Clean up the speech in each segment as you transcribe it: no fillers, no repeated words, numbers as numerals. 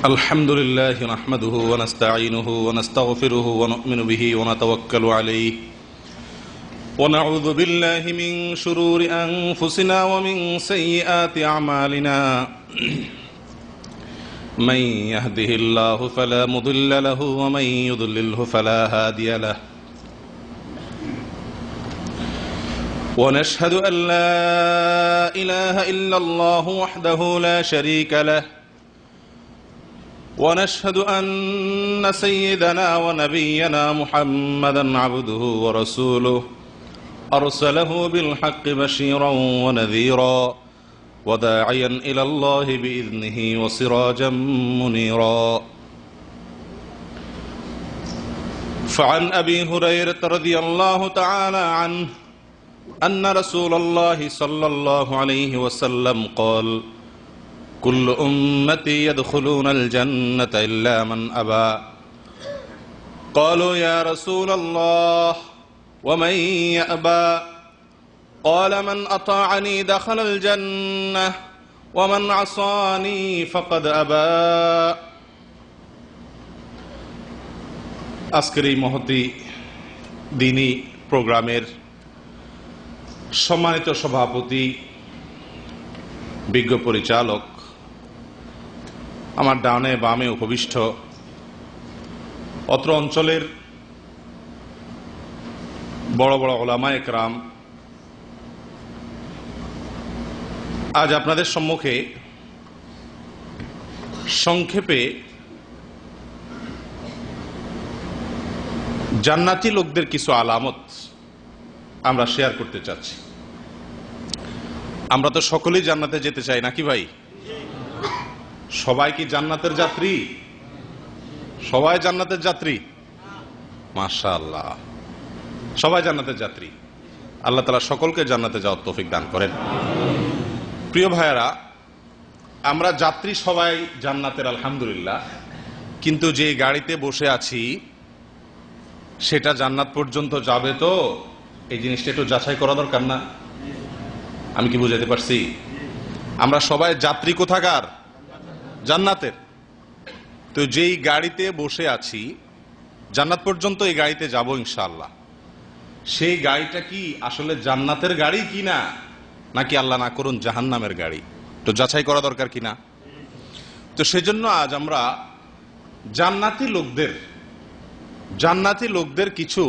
الحمد لله نحمده ونستعينه ونستغفره ونؤمن به ونتوكل عليه ونعوذ بالله من شرور أنفسنا ومن سيئات أعمالنا من يهده الله فلا مضل له ومن يضلله فلا هادي له ونشهد أن لا إله إلا الله وحده لا شريك له ونشهد أن سيدنا ونبينا محمدا عبده ورسوله أرسله بالحق بشيرا ونذيرا وداعيا إلى الله بإذنه وسراجا منيرا فعن أبي هريرة رضي الله تعالى عنه أن رسول الله صلى الله عليه وسلم قال: كل أمتي يدخلون الجنة إلا من أبى. قالوا يا رسول الله ومن يأبى؟ قال: من أطاعني دخل الجنة ومن عصاني فقد أبى. আজকের এই মহতি দিনী প্রোগ্রামের সম্মানিত সভাপতি, বিজ্ঞ পরিচালক, আমার ডানে বামে উপবিষ্ট অত্র অঞ্চলের বড় বড় ওলামায়ে কেরাম, আজ আপনাদের সম্মুখে সংক্ষেপে জান্নাতি লোকদের কিছু আলামত আমরা শেয়ার করতে চাচ্ছি। আমরা তো সকলেই জান্নাতে যেতে চাই, নাকি ভাই? সবাই কি জান্নাতের যাত্রী? সবাই জান্নাতের যাত্রী? মাশাআল্লাহ, সবাই জান্নাতের যাত্রী। আল্লাহ তাআলা সকলকে জান্নাতে যাওয়ার তৌফিক দান করেন। প্রিয় ভাইয়েরা, আমরা যাত্রী সবাই জান্নাতের, আলহামদুলিল্লাহ, কিন্তু যে গাড়িতে বসে আছি সেটা জান্নাত পর্যন্ত যাবে তো? এই জিনিসটা একটু যাচাই করা দরকার না? আমি কি বুঝাতে পারছি? আমরা সবাই যাত্রী কোথাকার? জান্নাতের। তো যেই গাড়িতে বসে আছি জান্নাত পর্যন্ত এই গাড়িতে যাব ইনশাআল্লাহ, সেই গাড়িটা কি আসলে জান্নাতের গাড়ি কিনা, নাকি আল্লাহ না করুন জাহান্নামের গাড়ি? তো যাচাই করা দরকার কিনা? তো সেজন্য আজ আমরা জান্নাতি লোকদের কিছু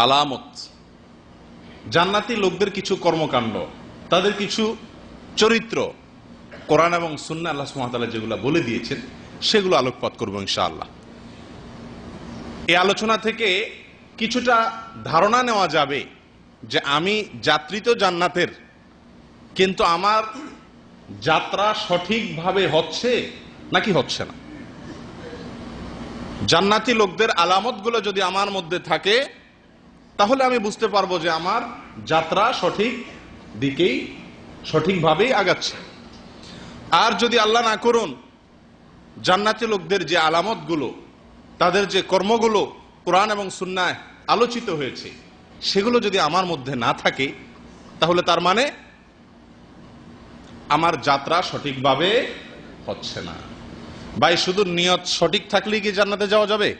আলামত, জান্নাতি লোকদের কিছু কর্মকাণ্ড, তাদের কিছু চরিত্র, কোরআন এবং সুন্নাহ আল্লাহ সুবহানাহু ওয়া তাআলা যেগুলো বলে দিয়েছেন সেগুলো আলোকপাত করব ইনশাআল্লাহ। এই আলোচনা থেকে কিছুটা ধারণা নেওয়া যাবে যে আমি যাত্রী তো জান্নাতের, কিন্তু আমার যাত্রা সঠিকভাবে হচ্ছে নাকি হচ্ছে না। জান্নাতি লোকদের আলামতগুলো যদি আমার মধ্যে থাকে তাহলে আমি বুঝতে পারবো যে আমার যাত্রা সঠিক দিকেই, সঠিকভাবেই আগাচ্ছে। আর যদি আল্লাহ না করুন জান্নাতি লোকদের যে আলামতগুলো, তাদের যে কর্মগুলো কোরআন এবং সুন্নাহয় আলোচিত হয়েছে সেগুলো যদি আমার মধ্যে না থাকে তাহলে তার মানে আমার যাত্রা সঠিকভাবে হচ্ছে না। ভাই, শুধু নিয়ত সঠিক থাকলেই কি জান্নাতে যাওয়া যাবে?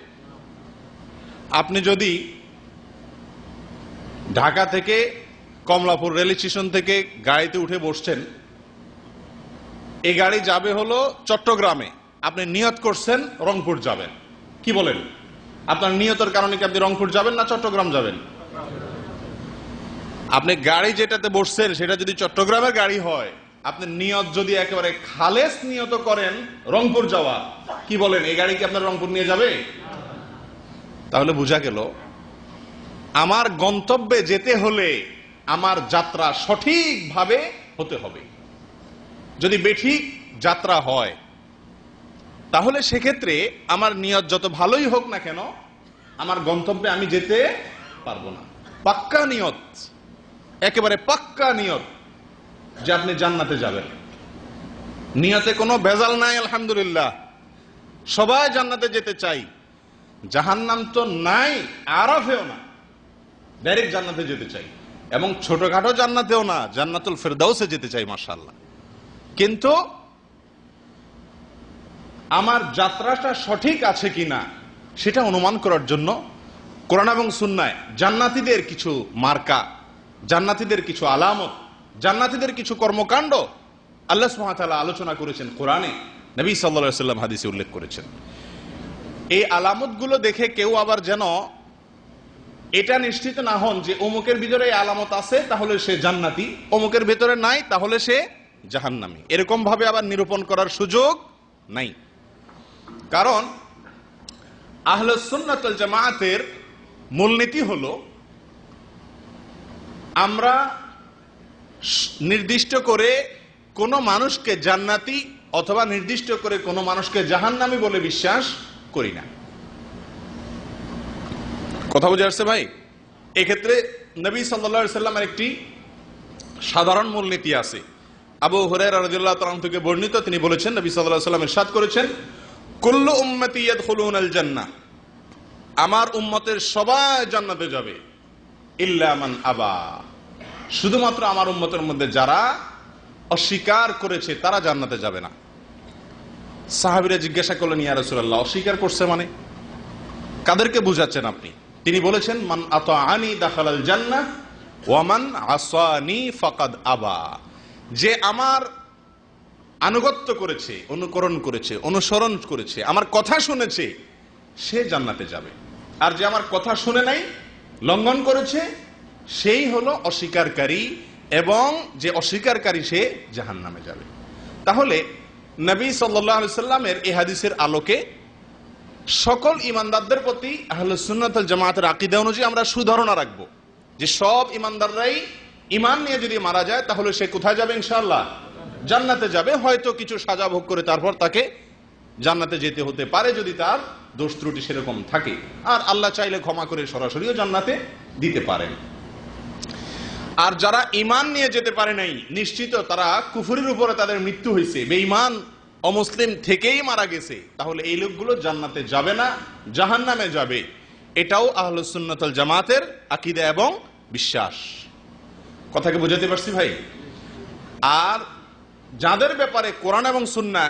আপনি যদি ঢাকা থেকে কমলাপুর রেল স্টেশন থেকে গাড়িতে উঠে বসছেন, এই গাড়ি যাবে হলো চট্টগ্রামে, আপনি নিয়ত করছেন রংপুর যাবেন, কি বলেন? আপনার নিয়তের কারণে কি আপনি রংপুর যাবেন না চট্টগ্রাম যাবেন? আপনি গাড়ি যেটাতে বসছেন সেটা যদি চট্টগ্রামের গাড়ি হয়, আপনি নিয়ত যদি একেবারে খালেস নিয়ত করেন রংপুর যাওয়া, কি বলেন? এই গাড়ি কি আপনার রংপুর নিয়ে যাবে? তাহলে বোঝা গেল আমার গন্তব্যে যেতে হলে আমার যাত্রা সঠিকভাবে হতে হবে। যদি বেঠিক যাত্রা হয় তাহলে সেক্ষেত্রে আমার নিয়ত যত ভালোই হোক না কেন, আমার গন্তব্যে আমি যেতে পারবো না। পাক্কা নিয়ত, একেবারে পাক্কা নিয়ত যে আপনি জান্নাতে যাবেন, নিয়তে কোনো ভেজাল নাই, আলহামদুলিল্লাহ, সবাই জান্নাতে যেতে চাই। জাহান্নাম তো নাই, আরাফেও না, ডাইরেক্ট জান্নাতে যেতে চাই। এবং ছোটখাটো জান্নাতেও না, জান্নাতুল ফেরদাউসে যেতে চাই, মাশাআল্লাহ। কিন্তু আমার যাত্রাটা সঠিক আছে কিনা সেটা অনুমান করার জন্য কোরআন এবং সুন্নায় জান্নাতীদের কিছু মার্কা, জান্নাতীদের কিছু আলামত, জান্নাতীদের কিছু কর্মকাণ্ড আল্লাহ সুবহানাহু ওয়া তাআলা আলোচনা করেছেন কোরআনে, নবী সাল্লাল্লাহু আলাইহি ওয়াসাল্লাম হাদিসে উল্লেখ করেছেন। এই আলামতগুলো দেখে কেউ আবার যেন এটা নিশ্চিত না হন যে অমুকের ভিতরে এই আলামত আছে তাহলে সে জান্নাতি, অমুকের ভিতরে নাই তাহলে সে জাহান্নামী, এরকম ভাবে আবার নিরূপণ করার সুযোগ নাই। কারণ আহলুস সুন্নাত ওয়াল জামাআতের মূলনীতি হলো আমরা নির্দিষ্ট করে কোন মানুষকে জান্নাতি অথবা নির্দিষ্ট করে কোন মানুষকে জাহান্নামী বলে বিশ্বাস করি না। কথা বুঝে আসছে ভাই? এক্ষেত্রে নবী সাল্লাল্লাহু আলাইহি ওয়াসাল্লামের একটি সাধারণ মূলনীতি আছে। আবু হুরায়রা রাদিয়াল্লাহু তাআলা থেকে বর্ণিত, তিনি বলেছেন, নবী সাল্লাল্লাহু আলাইহি ওয়াসাল্লাম ইরশাদ করেছেন, কুল্লু উম্মতি ইয়াদখুলুনাল জান্নাহ, আমার উম্মতের সবাই জান্নাতে যাবে, ইল্লা মান আবা, শুধুমাত্র আমার উম্মতের মধ্যে যারা অস্বীকার করেছে তারা জান্নাতে যাবে না। সাহাবীরা জিজ্ঞাসা করলেন, ইয়া রাসূলুল্লাহ, অস্বীকার করছে মানে কাদেরকে বুঝাচ্ছেন আপনি? তিনি বলেছেন, মান আতাআনি দাখালাল জান্নাহ ওয়া মান আসানি ফাকাদ আবা, যে আমার আনুগত্য করেছে, অনুকরণ করেছে, অনুসরণ করেছে, আমার কথা শুনেছে, সে জান্নাতে যাবে। আর যে আমার কথা শুনে নাই, লঙ্ঘন করেছে, সেই হলো অস্বীকারী, এবং যে অস্বীকারী সে জাহান্নামে যাবে। তাহলে নবী সাল্লাল্লাহু আলাইহি সাল্লামের এই হাদিসের আলোকে সকল ইমানদারদের প্রতি আহলুস সুন্নাত ওয়াল জামাআতের আকীদা অনুযায়ী আমরা সুধারণা রাখবো যে সব ইমানদাররাই ঈমান নিয়ে যদি মারা যায় তাহলে সে কোথায় যাবে? ইনশাআল্লাহ জান্নাতে যাবে। হয়তো কিছু সাজা ভোগ করে তারপর তাকে জান্নাতে যেতে হতে পারে যদি তার দোষ ত্রুটি সেরকম থাকে, আর আল্লাহ চাইলে ক্ষমা করে সরাসরিও জান্নাতে দিতে পারেন। আর যারা ঈমান নিয়ে যেতে পারে নাই, নিশ্চিত তারা কুফরের উপরে তাদের মৃত্যু হয়েছে, বেঈমান অমুসলিম থেকেই মারা গেছে, তাহলে এই লোকগুলো জান্নাতে যাবে না, জাহান্নামে যাবে। এটাও আহলুস সুন্নাত ওয়াল জামাতের আকীদা এবং বিশ্বাস। কথাকে বুঝাতে পারছি ভাই? আর যাদের ব্যাপারে কোরআন এবং সুন্নাহ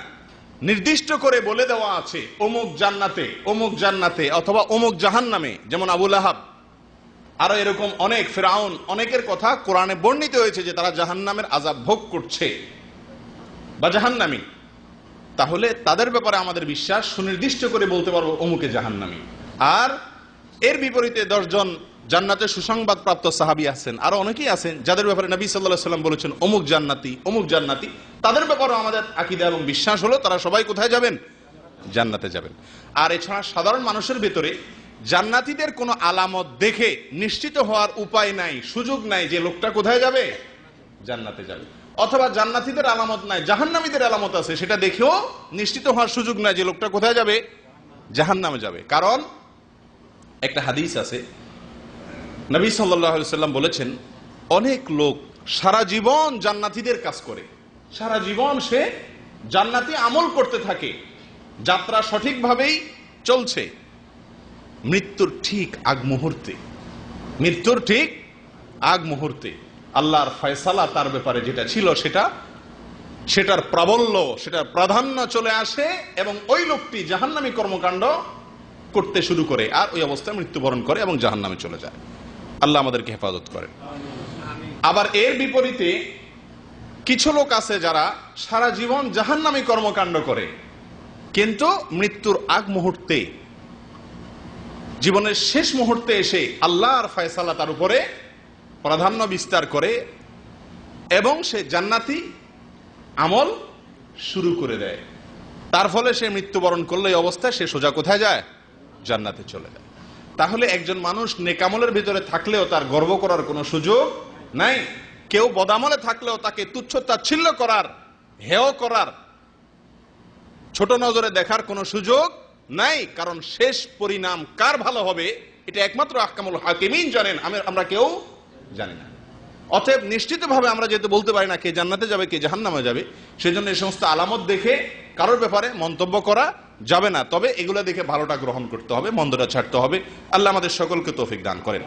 নির্দিষ্ট করে বলে দেওয়া আছে অমুক জান্নাতে, অমুক জান্নাতে অথবা অমুক জাহান্নামে, যেমন আবু লাহাব, আরো এরকম অনেক, ফিরআউন, অনেকের কথা কোরআনে বর্ণিত হয়েছে যে তারা জাহান্নামের আযাব ভোগ করছে বা জাহান্নামী, তাহলে তাদের ব্যাপারে আমাদের বিশ্বাস সুনির্দিষ্ট করে বলতে পারবো অমুকে জাহান্নামী। আর এর বিপরীতে 10 জন জান্নাতের সুসংবাদ প্রাপ্ত সাহাবী আছেন, আরো অনেকেই আছেন যাদের ব্যাপারে নবী সাল্লাল্লাহু আলাইহি ওয়াসাল্লাম বলেছেন অমুক জান্নাতি, অমুক জান্নাতি, তাদের ব্যাপারেও আমাদের আকীদা এবং বিশ্বাস হলো তারা সবাই কোথায় যাবেন? জান্নাতে যাবেন। আর এছাড়া সাধারণ মানুষের ভিতরে জান্নাতীদের কোনো আলামত দেখে নিশ্চিত হওয়ার উপায় নাই, সুযোগ নাই যে লোকটা কোথায় যাবে? জান্নাতে যাবে। অথবা জান্নাতীদের আলামত নাই, জাহান্নামীদের আলামত আছে, সেটা দেখেও নিশ্চিত হওয়ার সুযোগ নাই যে লোকটা কোথায় যাবে? জাহান্নামে যাবে। কারণ একটা হাদিস আছে, নবী সাল্লাল্লাহু আলাইহি ওয়াসাল্লাম বলেছেন, অনেক লোক সারা জীবন জান্নাতীদের কাজ করে, সারা জীবন সে জান্নাতি আমল করতে থাকে, যাত্রা সঠিকভাবেই চলছে, মৃত্যুর ঠিক আগ মুহূর্তে আল্লাহর ফয়সালা তার ব্যাপারে যেটা ছিল সেটার প্রাবল্য, সেটার প্রাধান্য চলে আসে এবং ওই লোকটি জাহান্নামী কর্মকাণ্ড করতে শুরু করে, আর ওই অবস্থায় মৃত্যুবরণ করে এবং জাহান্নামে চলে যায়। আল্লাহ আমাদেরকে হেফাজত করেন। আবার এর বিপরীতে কিছু লোক আছে যারা সারা জীবন জাহান্নামী কর্মকাণ্ড করে, কিন্তু মৃত্যুর আগ মুহূর্তে, জীবনের শেষ মুহূর্তে এসে আল্লাহর ফয়সালা তার উপরে প্রাধান্য বিস্তার করে এবং সে জান্নাতি আমল শুরু করে দেয়। তার ফলে সে মৃত্যুবরণ করলে এই অবস্থায় সে সোজা কোথায় যায়? জান্নাতে চলে যায়। তাহলে একজন মানুষ নেকামলের ভিতরে থাকলেও তার গর্ব করার কোনো সুযোগ নাই, কেউ বদামলে থাকলেও তাকে তুচ্ছ তাচ্ছিল্য করার, হেয় করার, ছোট নজরে দেখার কোনো সুযোগ নাই। কারণ শেষ পরিণাম কার ভালো হবে এটা একমাত্র আহকামুল হাকিমিন জানেন, আমরা কেউ জানি না। অতএব নিশ্চিতভাবে আমরা যেহেতু বলতে পারি না কে জান্নাতে যাবে কে জাহান্নামে যাবে, সেজন্য এই সমস্ত আলামত দেখে কারোর ব্যাপারে মন্তব্য করা যাবে না। তবে এগুলো দেখে ভালোটা গ্রহণ করতে হবে, মন্দটা ছাড়তে হবে। আল্লাহ আমাদের সকলকে তৌফিক দান করেন।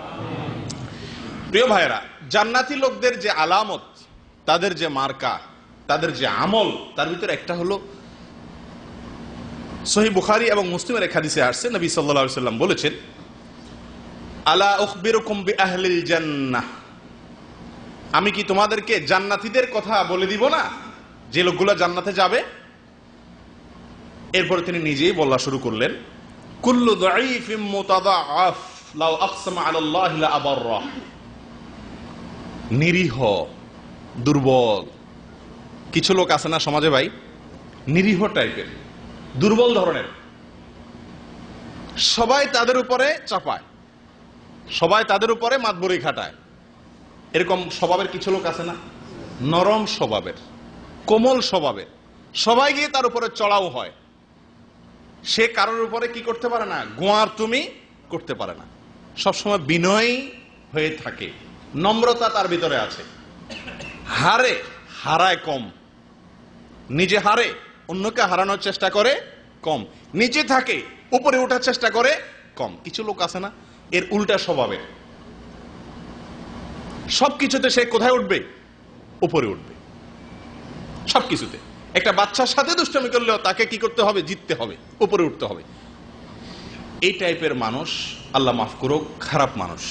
প্রিয় ভাইয়েরা, জান্নাতি লোকদের যে আলামত, তাদের যে মার্কা, তাদের যে আমল, তার ভিতরে একটা হলো সহিহ বুখারী এবং মুসলিমের এক হাদিসে আসছে, নবী সাল্লাল্লাহু আলাইহি ওয়াসাল্লাম বলেছেন, আলা উখবিরুকুম বিআহলিল জান্নাহ, আমি কি তোমাদেরকে জান্নাতীদের কথা বলে দিব না, যে লোকগুলো জান্নাতে যাবে? এরপরে তিনি নিজেই বলা শুরু করলেন, কুল্লু দাঈফিম মুতাদাআফ লাউ আকসামা আলাল্লাহি লা আবাররা। নিরীহ, দুর্বল কিছু লোক আছে না সমাজে ভাই, নিরীহ টাইপের, দুর্বল ধরনের, সবাই তাদের উপরে চাপায়, সবাই তাদের উপরে মাতবরি খাটায়। এরকম স্বভাবের কিছু লোক আছে না, নরম স্বভাবের, কোমল স্বভাবের, সবাই গিয়ে তার উপরে চড়াও হয়। সে কারোর উপরে কি করতে পারে না, গোয়ার তুমি করতে পারে না, সবসময় বিনয়ী হয়ে থাকে, নম্রতা তার ভিতরে আছে, হারে হারায় কম, নিজে হারে অন্যকে হারানোর চেষ্টা করে কম, নিচে থাকে উপরে ওঠার চেষ্টা করে কম। কিছু লোক আছে না এর উল্টা স্বভাবের, সবকিছুতে সে কোথায় উঠবে, উপরে উঠবে সবকিছুতে। একটা বাচ্চার সাথে দুষ্টামি করলেও তাকে কি করতে হবে, জিততে হবে, উপরে উঠতে হবে। এই টাইপের মানুষ আল্লাহ মাফ করুক খারাপ মানুষ।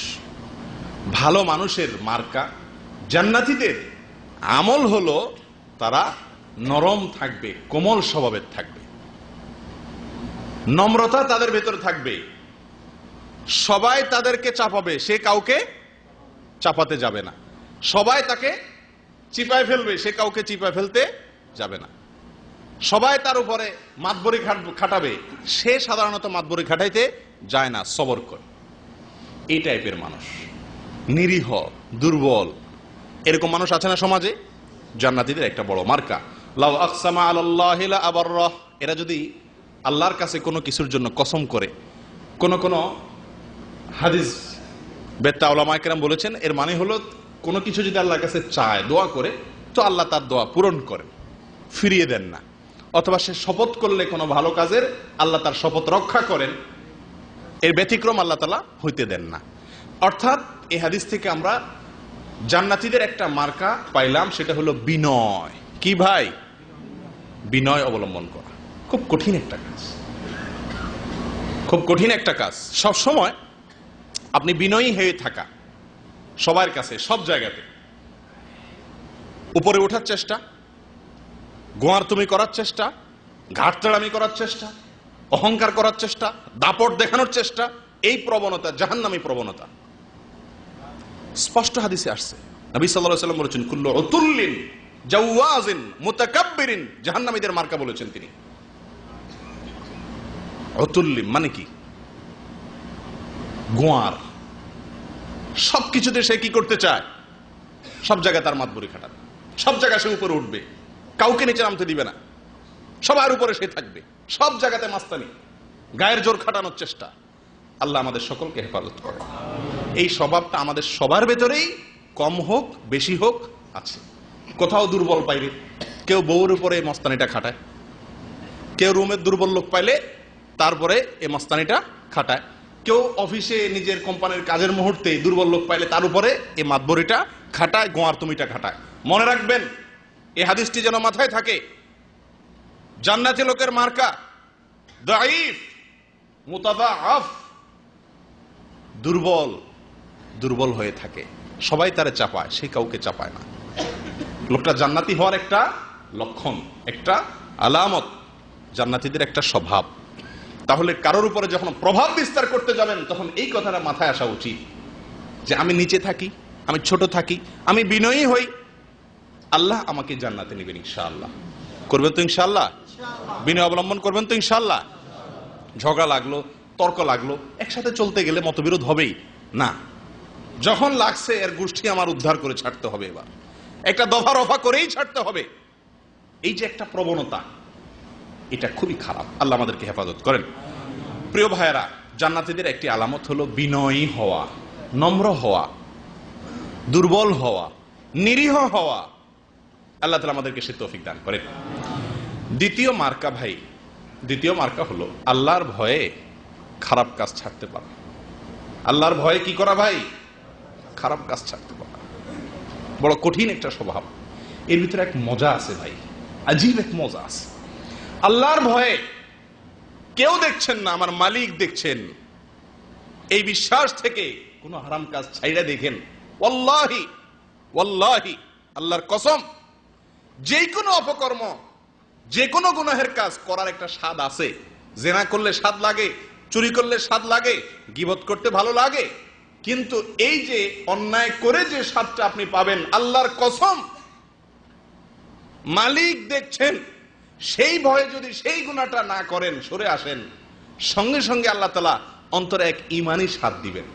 ভালো মানুষের মার্কা, জান্নাতীদের আমল হলো তারা নরম থাকবে, কোমল স্বভাবের থাকবে, নম্রতা তাদের ভেতরে থাকবে, সবাই তাদেরকে চাপাবে, সে কাউকে চাপাতে যাবে না, সবাই তাকে চিপায় ফেলবে, সে কাউকে চিপায় ফেলতে যাবে না, সবাই তার উপরে মাতবরি খাটাবে, সে সাধারণত মাতবরি খাটাইতে যায় না, সবর করে। এই টাইপের মানুষ, নিরীহ, দুর্বল, এরকম মানুষ আছে না সমাজে, জান্নাতীদের একটা বড় মার্কা। লাউ আকসামা আলাল্লাহি লা আবাররাহ, এরা যদি আল্লাহর কাছে কোনো কিছুর জন্য কসম করে, কোন হাদিস বেত্তা উলামায়ে কেরাম বলেছেন, এর মানে হলো কোনো কিছু যদি আল্লাহর কাছে চায়, দোয়া করে, তো আল্লাহ তার দোয়া পূরণ করেন, ফিরিয়ে দেন না। অথবা সে শপথ করলে কোনো ভালো কাজের, আল্লাহ তার শপথ রক্ষা করেন, এর ব্যতিক্রম আল্লাহ তাআলা হইতে দেন না। অর্থাৎ এই হাদিস থেকে আমরা জান্নাতীদের একটা মার্কা পাইলাম, সেটা হলো বিনয়। কি ভাই? বিনয় অবলম্বন করা খুব কঠিন একটা কাজ, খুব কঠিন একটা কাজ। সব সময় আপনি বিনয়ী হয়ে থাকা, সবার কাছে, সব জায়গাতে উপরে ওঠার চেষ্টা, গোয়ার তুমি করার চেষ্টা, ঘাটতাড়ামি করার চেষ্টা, অহংকার করার চেষ্টা, দাপট দেখানোর চেষ্টা, এই প্রবণতা জাহান্নামী প্রবণতা স্পষ্ট হাদিসে আসছে। নবী সাল্লাল্লাহু আলাইহি ওয়াসাল্লাম বলেছেন, কুল্লু উতুল্লিন জাওয়াজিন মুতাকাব্বিরিন, জাহান্নামীদের মার্কা বলেছেন তিনি। উতুল্লিম মানে কি? গোয়ার, সবকিছুতে সে কি করতে চায়, সব জায়গায় তার মাতবরি খাটাবে, সব জায়গায় সে উপরে উঠবে, কাউকে নিচে নামতে দিবে না, সবার উপরে সে থাকবে, সব জায়গাতে মাস্তানি, গায়ের জোর খাটানোর চেষ্টা। আল্লাহ আমাদের সকলকে হেফাজত করে। এই স্বভাবটা আমাদের সবার ভেতরেই কম হোক বেশি হোক আছে। কোথাও দুর্বল পাইলে কেউ বউর উপরে মস্তানিটা খাটায়, কেউ রুমের দুর্বল লোক পাইলে তারপরে এই মস্তানিটা খাটায়, কেউ অফিসে নিজের কোম্পানির কাজের মুহূর্তে দুর্বল লোক পাইলে তার উপরে এই মাতবরিটা খাটায়, গোয়ার তুমিটা খাটায়। মনে রাখবেন, এই হাদিসটি যেন মাথায় থাকে, জান্নাতি লোকের মার্কা দাঈফ মুতাদাআফ, দুর্বল, দুর্বল হয়ে থাকে, সবাই তারে চাপায়, সে কাউকে চাপায় না। লোকটা জান্নাতি হওয়ার একটা লক্ষণ, একটা আলামত, জান্নাতীদের একটা স্বভাব। তাহলে কারোর উপরে যখন প্রভাব বিস্তার করতে যাবেন, তখন এই কথাটা মাথায় আসা উচিত যে আমি নিচে থাকি, আমি ছোট থাকি, আমি বিনয়ী হই, আল্লাহ আমাকে জান্নাতে নেবেন ইনশাআল্লাহ। করবেন তো ইনশাআল্লাহ? বিনয় অবলম্বন করবেন তো ইনশাআল্লাহ? ঝগড়া লাগলো, তর্ক লাগলো, একসাথে চলতে গেলে মতবিরোধ হবেই না, যখন লাগছে এর গোষ্ঠী আমার উদ্ধার করে ছাড়তে হবে, এবার একটা দফা রফা করেই ছাড়তে হবে। এই যে একটা প্রবণতা, এটা খুবই খারাপ। আল্লাহ আমাদেরকে হেফাজত করেন। প্রিয় ভাইয়েরা, জান্নাতীদের একটি আলামত হলো বিনয়ী হওয়া, নম্র হওয়া, দুর্বল হওয়া, নিরীহ হওয়া। আল্লাহ তাআলা আমাদেরকে সে তৌফিক দান করেন। দ্বিতীয় মার্কা ভাই, দ্বিতীয় মার্কা হলো আল্লাহর ভয়ে খারাপ কাজ ছাড়তে পারা। আল্লাহর ভয়ে কি করা ভাই? খারাপ কাজ ছাড়তে পারা। বড় কঠিন একটা স্বভাব। এর ভিতরে এক মজা আছে ভাই, আজীব এক মজা আছে। আল্লাহর ভয়ে কেউ দেখছেন না, আমার মালিক দেখছেন। এই বিশ্বাস থেকে কোন হারাম কাজ ছাইড়া দেখেন, ওয়াল্লাহি ওয়াল্লাহি আল্লাহর কসম, যে কোনো অপকর্ম, যে কোনো গুনাহের কাজ করার একটা স্বাদ আছে। জেনা করলে স্বাদ লাগে, চুরি করলে স্বাদ লাগে, গীবত করতে ভালো লাগে, কিন্তু এই যে অন্যায় করে যে স্বাদটা আপনি পাবেন, আল্লাহর কসম মালিক দেখছেন, সেই ভয়ে যদি সেই গুনাহটা না করেন, সরে আসেন, সঙ্গে সঙ্গে আল্লাহ তাআলা অন্তরে এক ঈমানি স্বাদ দিবেন,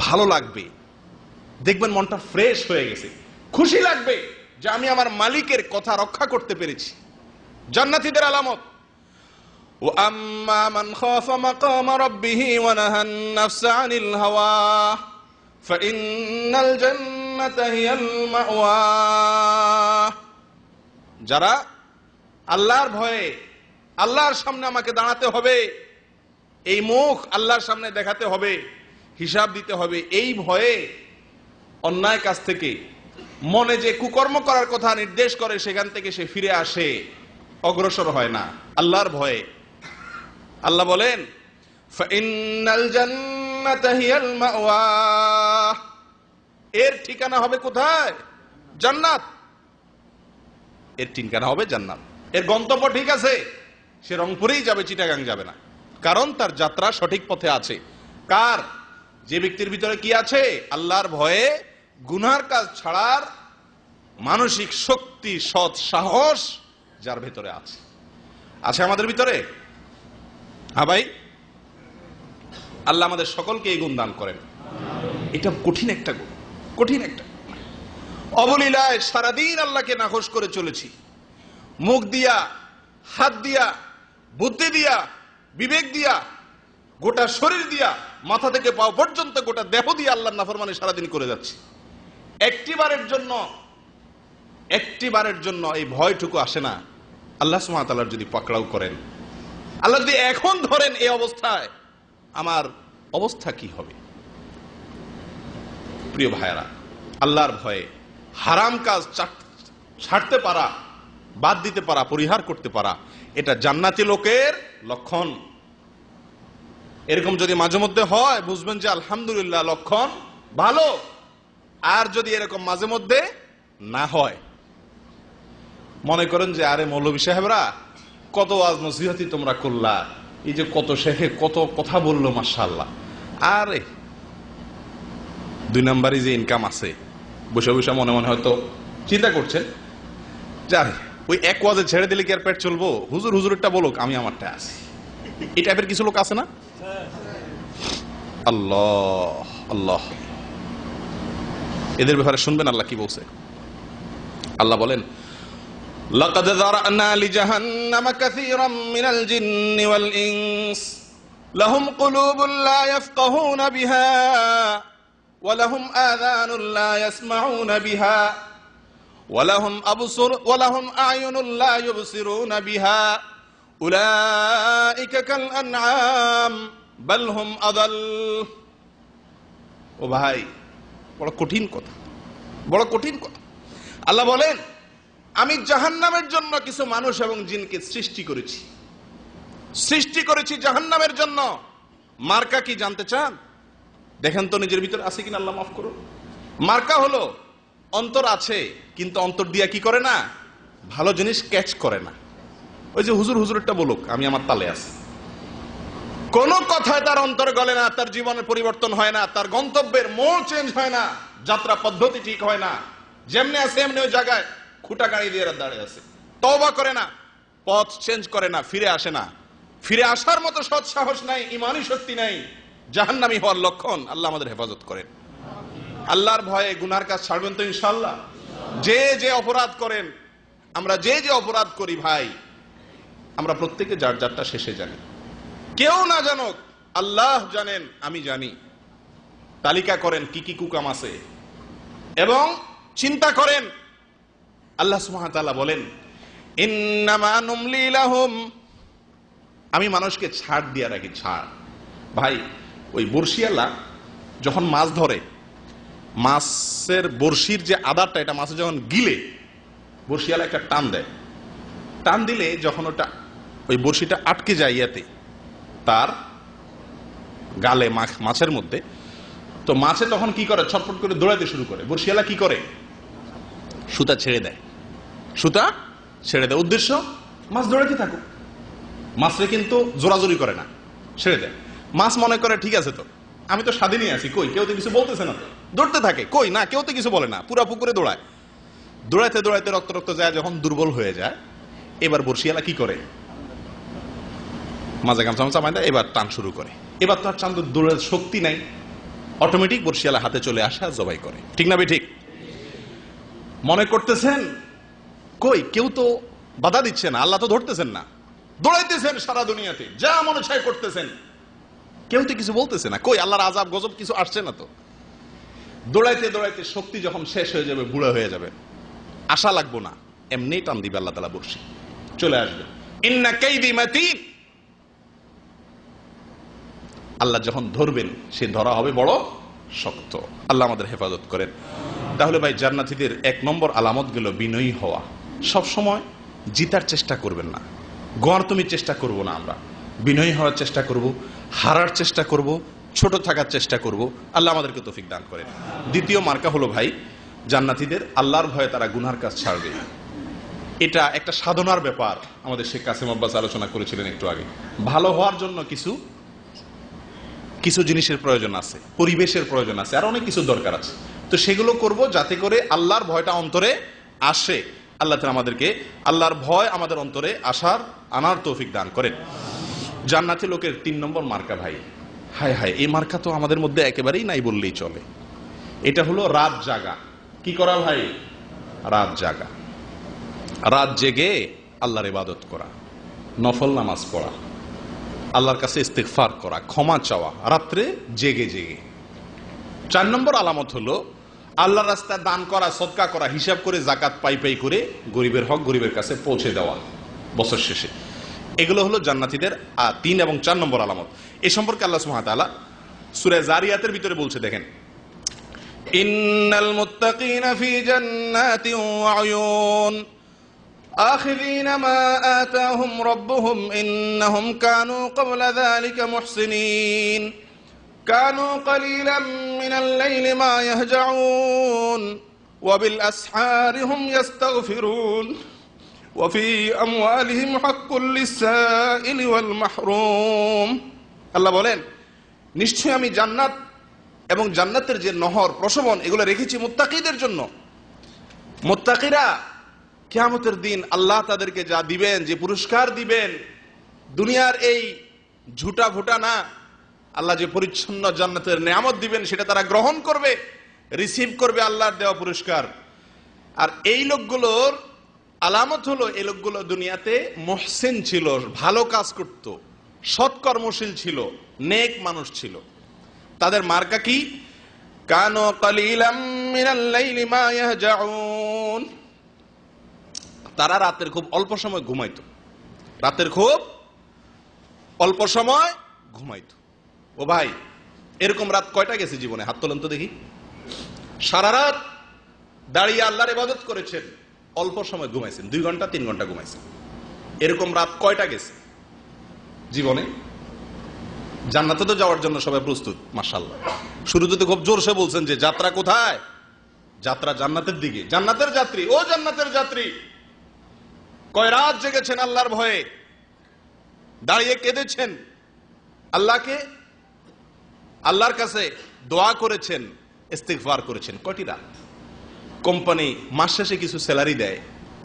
ভালো লাগবে, দেখবেন মনটা ফ্রেশ হয়ে গেছে, খুশি লাগবে যে আমি আমার মালিকের কথা রক্ষা করতে পেরেছি। জান্নাতীদের আলামত, وَأَمَّا مَنْ خَافَ مَقَامَ رَبِّهِ وَنَهَى النَّفْسَ عَنِ الْهَوَى فَإِنَّ الْجَنَّةَ هِيَ الْمَأْوَى। যারা আল্লাহর ভয়ে, আল্লাহর সামনে আমাকে দাঁড়াতে হবে, এই মুখ আল্লাহর সামনে দেখাতে হবে, হিসাব দিতে হবে, এই ভয়ে অন্যায় কাজ থেকে, মনে যে কুকর্ম করার কথা নির্দেশ করে সেখান থেকে সে ফিরে আসে, অগ্রসর হয় না আল্লাহর ভয়ে। আল্লাহ বলেন ফাইন্নাল জান্নাতা হিয়াল মাওয়া, এর ঠিকানা হবে কোথায়? জান্নাত। এর ঠিকানা হবে জান্নাত, এর গন্তব্য ঠিক আছে, সে রংপুরেই যাবে, চিটাগাং যাবে না, কারণ তার যাত্রা সঠিক পথে আছে। কার? যে ব্যক্তির ভিতরে কি আছে? আল্লাহর ভয়ে গুনার কাজ ছাড়ার মানসিক শক্তি, সৎ সাহস যার ভেতরে আছে। আছে আমাদের ভিতরে? হ্যাঁ ভাই, আল্লাহ আমাদের সকলকে এই গুণ দান করেন। এটা কঠিন একটা গুণ, কঠিন একটা। অবলীলায় সারাদিন আল্লাহকে নাকশ করে চলেছি, মুখ দিয়া, হাত দিয়া, বুদ্ধি দিয়া, বিবেক দিয়া, গোটা শরীর দিয়া, মাথা থেকে পাও পর্যন্ত গোটা দেহ দিয়ে আল্লাহর নাফরমানি সারাদিন করে যাচ্ছি। একটিবারের জন্য এই ভয়টুকু আসে না, আল্লাহ সুবহানাহু ওয়া তাআলা যদি পাকড়াও করেন, আল্লাহ যদি এখন ধরেন এই অবস্থায়, আমার অবস্থা কি হবে? প্রিয় ভাইয়েরা, আল্লাহর ভয়ে হারাম কাজ ছাড়তে পারা, বাদ দিতে পারা, পরিহার করতে পারা, এটা জান্নাতি লোকের লক্ষণ। এরকম যদি মাঝে মধ্যে হয়, বুঝবেন যে আলহামদুলিল্লাহ, লক্ষণ ভালো। আর যদি এরকম মাঝে মধ্যে না হয়, মনে করেন যে আরে মৌলভী সাহেবরা কত ওয়াজ নসিহতি তোমরা করলা, এই যে কত শেখে কত কথা বললো, মাশাআল্লাহ, আরে 2 নাম্বারই যে ইনকাম আছে, বসে বসে মনে মনে হয়তো চিন্তা করছেন যে আরে ওই এক ওয়াজে ছেড়ে দিলে কি আর পেট চলবো, হুজুর হুজুরটা বলুক, আমি আমারটা আছি। এই টাইপের কিছু লোক আছে না? আল্লাহ আল্লাহ, এদের ব্যাপারে শুনবেন আল্লাহ কি বলছে। আল্লাহ বলেন লাকাদ যারানা লিজাহান্নামা কাসীরাম মিনাল জিন্নি ওয়াল ইনস লাহুম কুলুবুন লা ইয়াফকাহুনা বিহা ওয়া লাহুম আযানুন লা ইয়াসমাউনা বিহা ওয়া লাহুম আ'য়ুনুন লা ইউবসিরুনা বিহা উলাইকা কাল আনআম বাল হুম আদাল। ও ভাই, বড় কঠিন কথা, বড় কঠিন কথা। আল্লাহ বলেন আমি জাহান্নামের জন্য কিছু মানুষ এবং জিনকে সৃষ্টি করেছি জাহান্নামের জন্য। মার্কা কি জানতে চান? দেখেন তো নিজের ভিতরে আছে কিনা, আল্লাহ মাফ করুন। মার্কা হলো অন্তর আছে, কিন্তু অন্তর দিয়া কি করে না, ভালো জিনিস ক্যাচ করে না। ওই যে হুজুর হুজুরটা বলুক, আমি আমার তালে আছি, কোন কথায় তার অন্তরে গলে না, তার জীবনের পরিবর্তন হয় না, তার গন্তব্যের মোড় চেঞ্জ হয় না, যাত্রা পদ্ধতি ঠিক হয় না, যেমনি আছে এমনি ওই জায়গায় খুঁটা গাড়ি দিয়ে দাঁড়িয়ে আছে, তওবা করে না, পথ চেঞ্জ করে না, ফিরে আসে না, ফিরে আসার মতো সৎ সাহস নাই, ঈমানি শক্তি নাই, জাহান্নামী হওয়ার লক্ষণ। আল্লাহ আমাদের হেফাজত করেন। আল্লাহর ভয়ে গুনার কাজ ছাড়বেন তো ইনশাআল্লাহ। যে যে অপরাধ করেন, আমরা যে যে অপরাধ করি ভাই, আমরা প্রত্যেকে যার যারটা শেষে জানি, কেউ না জানুক, আল্লাহ জানেন, আমি জানি। তালিকা করেন কি কি কুকাম আছে এবং চিন্তা করেন। আল্লাহ সুবহানাহু ওয়া তাআলা বলেন ইন্নামা নুমলি লাহুম, আমি মানুষকে ছাড় দিয়ে রাখি, ছাড়। ভাই, ওই বর্ষিয়ালা যখন মাছ ধরে, মাছের বর্ষির যে আদারটা, এটা মাছে যখন গিলে, বর্ষিয়ালা একটা টান দেয়, টান দিলে যখন ওটা ওই বড়শিটা আটকে যায় ইয়াতে, তার গালে, মাছের মধ্যে। তো মাছে তখন কি করে, ছটফট করে দৌড়াতে শুরু করে। বড়শিওয়ালা কি করে, সুতা ছেড়ে দেয়, সুতা ছেড়ে দেয়। উদ্দেশ্য, মাছ দৌড়াতে থাকুক, মাছরে কিন্তু জোরাজোরি করে না, ছেড়ে দেয়। মাছ মনে করে ঠিক আছে, তো আমি তো স্বাধীনই আছি, কই কেউ তো কিছু বলতেছে না, তো দৌড়তে থাকে, কই না কেউ তো কিছু বলে না, পুরা পুকুরে দৌড়ায়। দৌড়াইতে দৌড়াইতে রক্ত রক্ত যায়, যখন দুর্বল হয়ে যায়, এবার বড়শিওয়ালা কি করে, মাঝে গামছা গামছা বাঁধে, এবার টান শুরু করে। এবার তো আর চান্দ দৌড়ার শক্তি নাই, অটোমেটিক বড়শিওয়ালা হাতে চলে আসা, জবাই করে। ঠিক না ঠিক? মনে করতেছেন কই কেউ তো বাধা দিচ্ছে না, আল্লাহ তো ধরতেছেন না, দৌড়াইতেছেন সারা দুনিয়াতে, যা মনে চায় করতেছেন, কেউ তো কিছু বলতেছে না, কই আল্লাহর আযাব গজব কিছু আসছে না তো। দৌড়াইতে দৌড়াইতে শক্তি যখন শেষ হয়ে যাবে, বুড়া হয়ে যাবে, আশা লাগবো না, এমনি টান দিবে আল্লাহ তাআলা, বর্ষি চলে আসবে। ইন্না কাইদি মাতিন, আল্লাহ যখন ধরবেন, সে ধরা হবে বড় শক্ত। আল্লাহ আমাদের হেফাজত করেন। তাহলে ভাই, জান্নাতীদের 1 নম্বর আলামত গেল বিনয়ী হওয়া। সব সময় জিতার চেষ্টা করবেন না, গড় তুমি চেষ্টা করব না, আমরা বিনয়ী হওয়ার চেষ্টা করব, হারার চেষ্টা করব, ছোট থাকার চেষ্টা করব। আল্লাহ আমাদেরকে তৌফিক দান করেন। দ্বিতীয় মার্কা হলো ভাই, জান্নাতীদের আল্লাহর ভয়ে তারা গুনার কাজ ছাড়বে। এটা একটা সাধনার ব্যাপার। আমাদের শেখ কাসেম আব্বাস আলোচনা করেছিলেন একটু আগে। ভালো হওয়ার জন্য কিছু কিছু জিনিসের প্রয়োজন আছে, পরিবেশের প্রয়োজন আছে, আর অনেক কিছু দরকার আছে। তো সেগুলো করব যাতে করে আল্লাহর ভয়টা অন্তরে আসে। আল্লাহ তাআলা আমাদেরকে আল্লাহর ভয় আমাদের অন্তরে আনার তৌফিক দান করেন। জান্নাতি লোকের 3 নম্বর মার্কা ভাই, হায় হায়, এই মার্কা তো আমাদের মধ্যে একেবারেই নাই বললেই চলে। এটা হলো রাত জাগা। কি করা ভাই? রাত জাগা, রাত জেগে আল্লাহর ইবাদত করা, নফল নামাজ পড়া, আল্লাহর কাছে ইস্তিগফার করা, ক্ষমা চাওয়া, রাত্রে জেগে জেগে। 4 নম্বর আলামত হলো আল্লাহর রাস্তায় দান করা, সদকা করা, হিসাব করে জাকাত পাই পাই করে গরিবের হক গরিবের কাছে পৌঁছে দেওয়া বছর শেষে। এগুলো হলো জান্নাতীদের 3 এবং 4 নম্বর আলামত। এই সম্পর্কে আল্লাহ সুবহানাহু ওয়া তাআলা সূরা যারিয়াতের ভিতরে বলছে, দেখেন, ইন্নাল মুত্তাকিনা ফি জান্নাতিন ওয়া উয়ুন আখিযিনা মা আতাহুম রাব্বুহুম ইন্নাহুম কানু ক্বাবলা যালিকা মুহসিনিন কানু ক্বালিলাম মিনাল লাইলি মা ইয়াহজাউন ওয়া বিল আসহারি হুম ইস্তাগফিরুন ওয়া ফি আমওয়ালিহিম হাক্কুল লিস-সাইলি ওয়াল মাহরুম। আল্লাহ বলেন, নিশ্চয়ই আমি জান্নাত এবং জান্নাতের যে নহর, প্রশবন, এগুলো রেখেছি মুত্তাকিদের জন্য। মুত্তাকিরা কিয়ামতের দিন আল্লাহ তাদেরকে যা দিবেন, যে পুরস্কার দিবেন, দুনিয়ার এই ঝুটা ভুটা না, আল্লাহ যে পরিচ্ছন্ন জান্নাতের নিয়ামত দিবেন সেটা তারা গ্রহণ করবে, রিসিভ করবে আল্লাহর দেওয়া পুরস্কার। আর এই লোকগুলোর আলামত হলো, এই লোকগুলো দুনিয়াতে মুহসিন ছিল, ভালো কাজ করত, সৎকর্মশীল ছিল, নেক মানুষ ছিল। তাদের মার্কা কি? কানু কালিলাম মিনাল লাইলি মা ইয়াহজাউন, তারা রাতের খুব অল্প সময় ঘুমাইতো, রাতের খুব অল্প সময় ঘুমাইতো। ও ভাই, এরকম রাত কয়টা গেছে জীবনে? হাত তোলেন তো দেখি। সারা রাত দাঁড়িয়ে আল্লাহর ইবাদত করেছেন, অল্প সময় ঘুমাইছেন, 2 ঘন্টা 3 ঘন্টা ঘুমাইছেন, এরকম রাত কয়টা গেছে জীবনে? জান্নাতে তো যাওয়ার জন্য সবাই প্রস্তুত, মাশাআল্লাহ। শুরুতে তো খুব জোরসে বলছেন যে যাত্রা কোথায়? যাত্রা জান্নাতের দিকে। জান্নাতের যাত্রী, ও জান্নাতের যাত্রী, কয় রাত জেগেছেন আল্লাহর ভয়ে, দাঁড়িয়ে কেঁদেছেন, আল্লাহর কাছে দোয়া করেছেন, ইস্তিগফার করেছেন, কয়টি রাত? কোম্পানি মাস শেষে কিছু স্যালারি দেয়,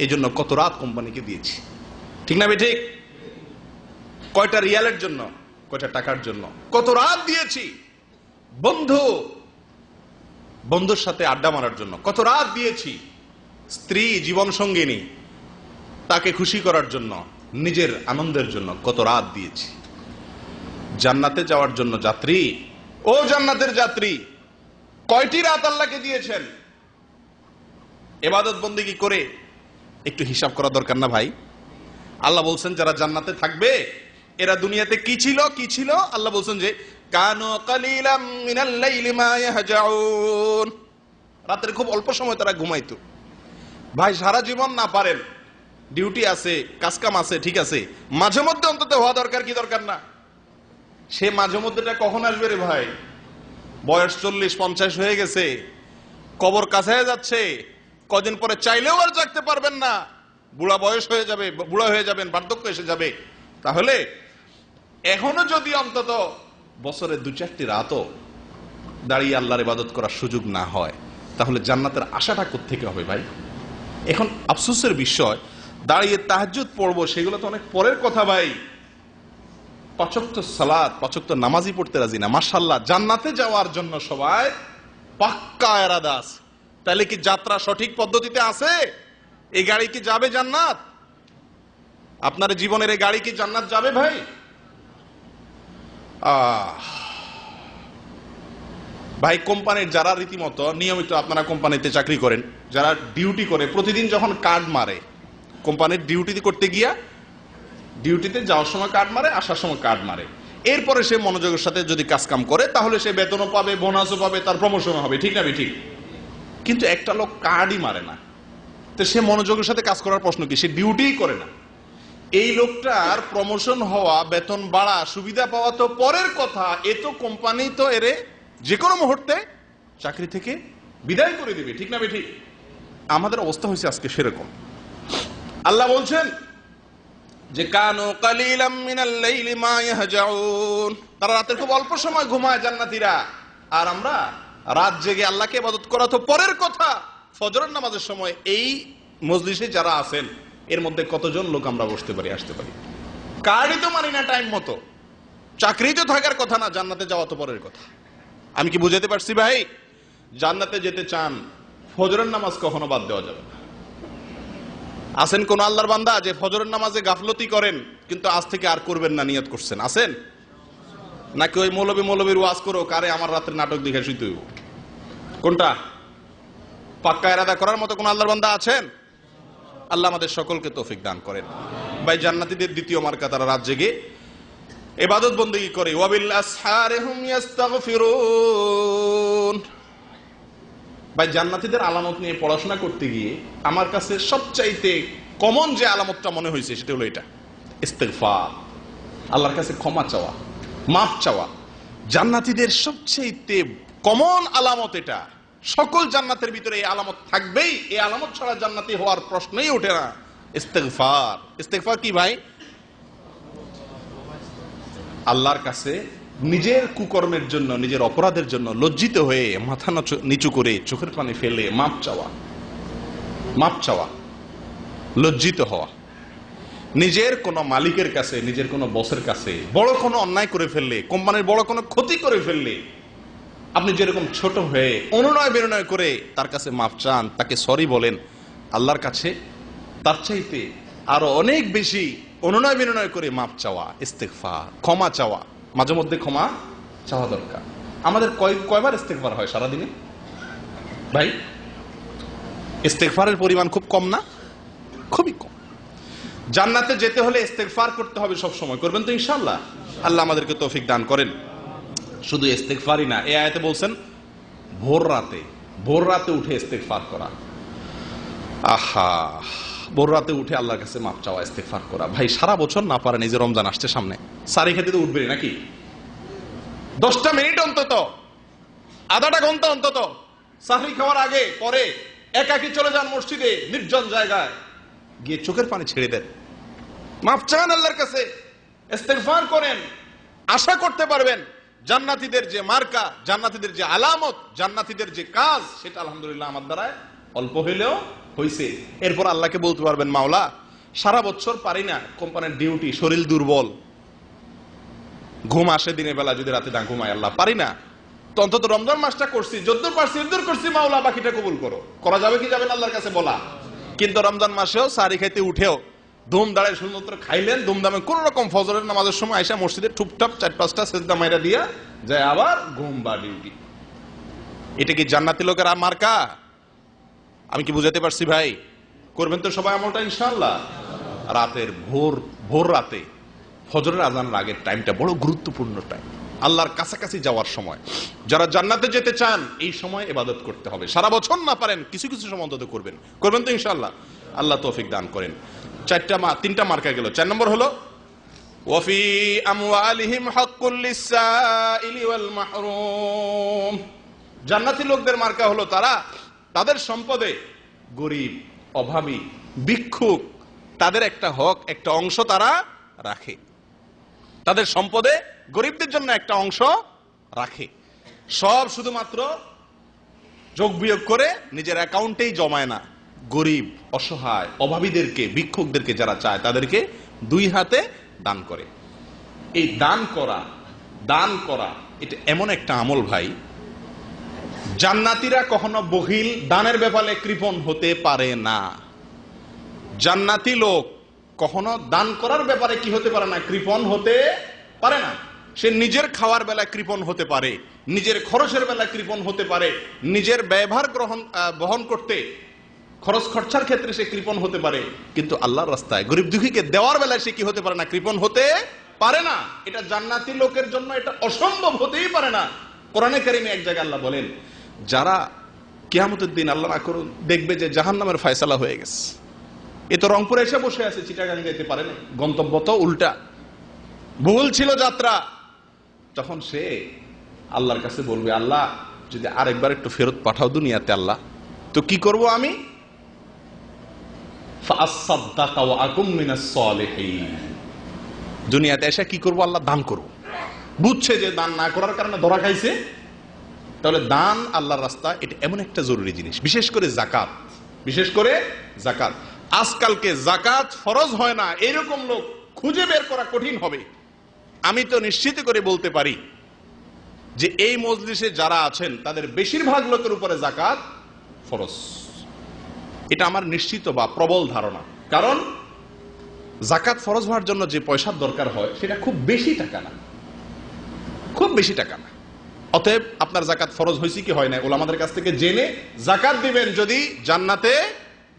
এই জন্য কত রাত কোম্পানিকে দিয়েছি, ঠিক না ঠিক? কয়টা রিয়ালের জন্য, কয়টা টাকার জন্য কত রাত দিয়েছি। বন্ধুর সাথে আড্ডা মারার জন্য কত রাত দিয়েছি। স্ত্রী, জীবন সঙ্গিনী, তাকে খুশি করার জন্য, নিজের আনন্দের জন্য কত রাত দিয়েছি। জান্নাতে যাওয়ার জন্য যাত্রী, ও জান্নাতের যাত্রী, কয়টি রাত আল্লাহকে দিয়েছেন? ইবাদত বন্দেগী করে একটু হিসাব করা দরকার না ভাই? আল্লাহ বলছেন যারা জান্নাতে থাকবে এরা দুনিয়াতে কি ছিল? আল্লাহ বলছেন যে কানু কালিলাম মিনাল লাইলি মা ইয়াহজাউন, রাতের খুব অল্প সময় তারা ঘুমাইতো। ভাই, সারা জীবন না পারেন, ডিউটি আছে, কাজকাম আছে, ঠিক আছে, মাঝে মধ্যে অন্তত হওয়া দরকার কি দরকার না? সে মাঝে মধ্যেটা কখন আসবে রে ভাই? বয়স 40-50 হয়ে গেছে, কবর কাছে যাচ্ছে, কদিন পরে চাইলেও আর জাগতে পারবেন না, বুড়া বয়স হয়ে যাবে, বুড়া হয়ে যাবেন, বার্ধক্য এসে যাবে। তাহলে এখনো যদি অন্তত বছরে 2-4টি রাতও দাঁড়িয়ে আল্লাহর ইবাদত করার সুযোগ না হয়, তাহলে জান্নাতের আশাটা কোত্থেকে হবে ভাই? এখন আফসোসের বিষয়, দাঁড়িয়ে তাহাজ্জুদ পড়বো সেগুলো তো অনেক পরের কথা ভাই। 5 ওয়াক্ত সালাত, 5 ওয়াক্ত নামাজই পড়তে রাজি না। মাশাআল্লাহ, জান্নাতে যাওয়ার জন্য সবাই পাক্কা ইরাদা আছে। তাহলে কি যাত্রা সঠিক পদ্ধতিতে আছে? এই গাড়ি কি যাবে জান্নাত? আপনার জীবনের এই গাড়ি কি জান্নাত যাবে ভাই? ভাই, কোম্পানির যারা রীতিমতো নিয়মিত, আপনারা কোম্পানিতে চাকরি করেন, যারা ডিউটি করে প্রতিদিন যখন কার্ড মারে, কোম্পানির ডিউটি করতে গিয়া ডিউটিতে যাওয়ার সময় কার্ড মারে, আসার সময় কার্ড মারে, এরপরে সে মনোযোগের সাথে যদি কাজ কাম করে তাহলে সে বেতনও পাবে, বোনাসও পাবে, তার প্রমোশনও হবে, ঠিক না ঠিক? কিন্তু একটা লোক কার্ডই মারে না, তো সে মনোযোগের সাথে কাজ করার প্রশ্ন কি? সে ডিউটিই করে না। এই লোকটার প্রমোশন হওয়া, বেতন বাড়া, সুবিধা পাওয়া তো পরের কথা, এ তো কোম্পানি তো এরে যে কোনো মুহূর্তে চাকরি থেকে বিদায় করে দিবে, ঠিক না ঠিক? আমাদের অবস্থা হয়েছে আজকে সেরকম। আল্লাহ বলছেন যে কানু কালিলাম মিনাল লাইলি মা ইয়াহজাউন, তারা রাতের খুব অল্প সময় ঘুমায় জান্নাতীরা, আর আমরা রাত জেগে আল্লাহকে ইবাদত করা তো পরের কথা। ফজরের নামাজের সময় এই মজলিসে যারা আছেন এর মধ্যে কতজন লোক আমরা বসতে পারি, আসতে পারি? কার্ডই তো মানি না টাইম মতো, চাকরি তো থাকার কথা না, জান্নাতে যাওয়া তো পরের কথা। আমি কি বুঝাতে পারছি ভাই? জান্নাতে যেতে চান, ফজরের নামাজ কখনো বাদ দেওয়া যাবে না। আছেন কোন আল্লাহর বান্দা যে ফজরের নামাজে গাফলতি করেন কিন্তু আজ থেকে আর করবেন না নিয়ত করছেন? আছেন নাকি ওই মৌলবীর ওয়াজ করো কারে আমার রাতের নাটক দেখে শুইতে হইব? কোনটা? পাক্কা ইরাদা করার মতো কোন আল্লাহর বান্দা আছেন? আল্লাহ আমাদের সকলকে তৌফিক দান করেন। ভাই, জান্নাতীদের দ্বিতীয় মার্কা, তারা রাত জেগে ইবাদত বন্দেগী করে। ওয়াবিল আসহারি হুম ইস্তাগফিরুন। ভাই, জান্নাতীদের আলামত নিয়ে পড়াশোনা করতে গিয়ে আমার কাছে সবচাইতে কমন যে আলামতটা মনে হয়েছে সেটা হলো এটা, ইস্তিগফার, আল্লাহর কাছে ক্ষমা চাওয়া, মাফ চাওয়া। জান্নাতীদের সবচাইতে কমন আলামত এটা। সকল জান্নাতের ভিতরে এই আলামত থাকবেই, এই আলামত ছাড়া জান্নাতি হওয়ার প্রশ্নই ওঠে না। ইস্তিগফার। ইস্তিগফার কি ভাই? আল্লাহর কাছে নিজের কুকর্মের জন্য, নিজের অপরাধের জন্য লজ্জিত হয়ে মাথা নিচু করে চোখের পানি ফেলে মাপ চাওয়া, মাপ চাওয়া, লজ্জিত হওয়া। নিজের কোন মালিকের কাছে, নিজের কোন বসের কাছে বড় কোনো অন্যায় করে ফেললে, কোম্পানির বড় কোনো ক্ষতি করে ফেললে আপনি যেরকম ছোট হয়ে অনুনয় বিনয় করে তার কাছে মাপ চান, তাকে সরি বলেন, আল্লাহর কাছে তার চাইতে আরো অনেক বেশি অনুনয় বিনয় করে মাপ চাওয়া, ইস্তিগফার, ক্ষমা চাওয়া। মাঝে মধ্যে ক্ষমা চাওয়া দরকার। আমাদের কয়বার ইস্তিগফার হয় সারাদিনে ভাই? ইস্তিগফারের পরিমাণ খুব কম না? খুবই কম। জান্নাতে যেতে হলে ইস্তিগফার করতে হবে সব সময়। করবেন তো ইনশাআল্লাহ? আল্লাহ আমাদেরকে তৌফিক দান করেন। শুধু ইস্তিগফারই না, এই আয়াতে বলছেন ভোর রাতে উঠে ইস্তিগফার করা। আহা, ভোর রাতে উঠে আল্লাহর কাছে মাপ চাওয়া, ইস্তিগফার করা। ভাই, সারা বছর না পারেন, এই যে রমজান আসছে সামনে, সারি খেতে তো উঠবেন নাকি? 10টা মিনিট অন্তত, আধাটা ঘন্টা অন্তত সাহরি খাওয়ার আগে পরে একাকি চলে যান মসজিদে, নির্জন জায়গায় গিয়ে চোখের পানি ছেড়ে দেন, মাপ চান আল্লাহর কাছে, ইস্তিগফার করেন। আশা করতে পারবেন জান্নাতীদের যে মার্কা, জান্নাতীদের যে আলামত, জান্নাতীদের যে কাজ, সেটা আলহামদুলিল্লাহ আমার দ্বারা অল্প হইলেও হইছে। এরপর আল্লাহকে বলতে পারবেন, মাওলা সারা বছর পারি না, কোম্পানির ডিউটি, শরীর দুর্বল, ঘুম আসে দিনের বেলা, যদি রাতে না ঘুমাই, আল্লাহ পারি না, তো অন্তত রমজান মাসটা করছি, যদ্দূর পারছি এদ্দূর করছি, মাওলা বাকিটা কবুল করো। করা যাবে কি যাবে না আল্লাহর কাছে বলা? কিন্তু রমজান মাসেও সারি খাইতে উঠেও ধুম দাঁড়ায় শুধুমাত্র খাইলেন, ধুমধামে কোন রকম ফজরের নামাজের সময় আইসা মসজিদে টুপটাপ 4-5টা সেজদা মাইরা দিয়া যায়, আবার ঘুম বা ডিউটি। এটা কি জান্নাতি লোকের মার্কা? আমি কি বুঝাতে পারছি ভাই? করবেন তো সবাই আমলটা ইনশাআল্লাহ। রাতের ভোর রাতে ফজরের আজানের আগের টাইমটা বড় গুরুত্বপূর্ণ টাইম, আল্লাহর কাছাকাছি যাওয়ার সময়। যারা জান্নাতে যেতে চান এই সময় ইবাদত করতে হবে। সারা বছর না পারেন, কিছু কিছু সময় অন্তত করবেন। করবেন তো ইনশাআল্লাহ? আল্লাহ তৌফিক দান করেন। তিনটা মার্কা গেল। 4 নম্বর হলো ওয়াফি আমওয়ালিহিম হাক্কুল লিসসাইলি ওয়াল মাহরুম। জান্নাতি লোকদের মার্কা হলো তাদের সম্পদে গরিব, অভাবী, ভিক্ষুক তাদের একটা হক, একটা অংশ তারা রাখে। তাদের সম্পদে গরিবদের জন্য একটা অংশ রাখে। সব শুধুমাত্র যোগ বিয়োগ করে নিজের অ্যাকাউন্টেই জমায় না। গরিব, অসহায়, অভাবীদেরকে, ভিক্ষুকদেরকে যারা চায় তাদেরকে 2 হাতে দান করে। এই দান করা এটা এমন একটা আমল ভাই, জান্নাতীরা কখনো বখিল, দানের ব্যাপারে কৃপণ হতে পারে না। জান্নাতি লোক কখনো দান করার ব্যাপারে কি হতে পারে না? কৃপণ হতে পারে না। সে নিজের খাওয়ার বেলায় কৃপণ হতে পারে, নিজের খরচের বেলায় কৃপণ হতে পারে, নিজের ব্যয়ভার বহন করতে খরচ খরচার ক্ষেত্রে সে কৃপণ হতে পারে, কিন্তু আল্লাহর রাস্তায় গরিব দুঃখীকে দেওয়ার বেলায় সে কি হতে পারে না? কৃপণ হতে পারে না। এটা জান্নাতি লোকের জন্য এটা অসম্ভব হতেই পারে না। কোরআনে কারিমে এক জায়গায় আল্লাহ বলেন, যারা কিয়ামতের দিন আল্লাহ না করুন দেখবে যে জাহান্নামের ফয়সালা হয়ে গেছে, এ তো রংপুরে এসে বসে আছে, চিটাগাং যেতে পারে না, গন্তব্য তো উল্টা, ভুল ছিল যাত্রা। তখন সে আল্লাহর কাছে বলবে, আল্লাহ যদি আরেকবার একটু ফেরত পাঠাও দুনিয়াতে আল্লাহ, তো কি করব আমি? ফাআসাদদাকা ওয়া আকুম মিনাস সালিহিন। দুনিয়াতে এসে কি করব? আল্লাহ দান করব। বুঝছে যে দান না করার কারণে ধরা খাইছে। তাহলে দান আল্লাহর রাস্তা এটা এমন একটা জরুরি জিনিস, বিশেষ করে যাকাত। আজকালকে যাকাত ফরজ হয় না এরকম লোক খুঁজে বের করা কঠিন হবে। আমি তো নিশ্চিত করে বলতে পারি যে এই মজলিসে যারা আছেন তাদের বেশিরভাগ লোকের উপরে যাকাত ফরজ। এটা আমার নিশ্চিত বা প্রবল ধারণা। কারণ যাকাত ফরজ হওয়ার জন্য যে পয়সার দরকার হয় সেটা খুব বেশি টাকা না। অতএব আপনার যাকাত ফরজ হয়েছে কি হয় না, ওলামাদের কাছ থেকে জেনে যাকাত দিবেন যদি জান্নাতে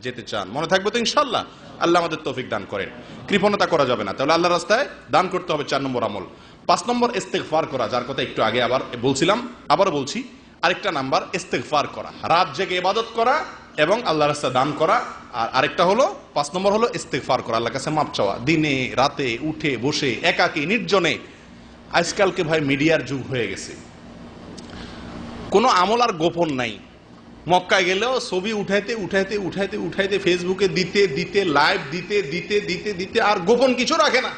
যেতে চান। মনে থাকবে তো ইনশাআল্লাহ? আল্লাহ আমাদের তৌফিক দান করেন। কৃপণতা করা যাবে না। তাহলে আল্লাহর রাস্তায় দান করতে হবে 4 নম্বর আমল। 5 নম্বর ইস্তেগফার করা, যার কথা একটু আগে আবার বলছিলাম, আবারও বলছি। আরেকটা নাম্বার ইস্তেগফার করা, রাত জেগে ইবাদত করা এবং আল্লাহর রাস্তায় দান করা। আর আরেকটা হলো 5 নম্বর হলো ইস্তেগফার করা, আল্লাহর কাছে মাপ চাওয়া, দিনে রাতে উঠে বসে একাকী নির্জনে। আজকালকে ভাই মিডিয়ার যুগ হয়ে গেছে, কোনো আমল আর গোপন নাই। মক্কায় গেলেও ছবি উঠাইতে ফেসবুকে দিতে লাইভ দিতে আর গোপন কিছু রাখে না।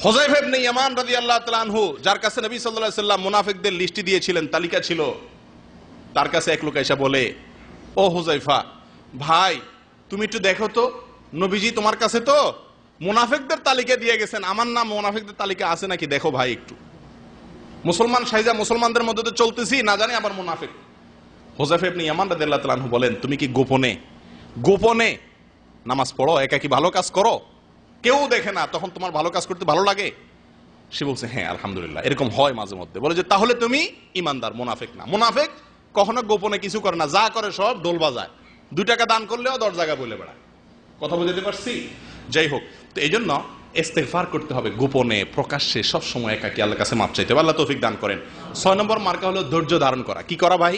হুযায়ফা ইবনে ইয়ামান রাদিয়াল্লাহু তাআলা আনহু, যার কাছে নবী সাল্লাল্লাহু আলাইহি ওয়াসাল্লাম মুনাফিকদের লিস্টি দিয়েছিলেন, তালিকা ছিল, তার কাছে এক লোক এসে বলে, ও হুযায়ফা ভাই তুমি একটু দেখো তো, নবীজি তোমার কাছে তো মুনাফিকদের তালিকা দিয়ে গেছেন, আমার নাম মুনাফিকদের তালিকা আছে নাকি দেখো ভাই একটু। মুসলমান সাইজা মুসলমানদের মধ্যে তো চলতেছি, না জানি আবার মুনাফিক। হুযায়ফা ইবনে ইয়ামান রাদিয়াল্লাহু তাআলা আনহু বলেন, তুমি কি গোপনে নামাজ পড়ো, একাকী ভালো কাজ করো, কেউ দেখে না, তখন তোমার ভালো কাজ করতে ভালো লাগে? সে বলছে, হ্যাঁ আলহামদুলিল্লাহ, এরকম হয় মাঝে মধ্যে। বলে যে তাহলে তুমি ইমানদার, মুনাফিক না। মুনাফিক কখনো গোপনে কিছু করে না, যা করে সব দোল বাজায়, 2 টাকা দান করলেও 10 জায়গা বলে বেড়ায়। কথা বুঝতে পারছি? যাই হোক, তো এই জন্য ইস্তেগফার করতে হবে গোপনে, প্রকাশ্যে, সব সময় একাকী আল্লাহর কাছে মাপ চাইতে হবে। আল্লাহ তৌফিক দান করেন। 6 নম্বর মার্কা হলো ধৈর্য ধারণ করা। কি করা ভাই?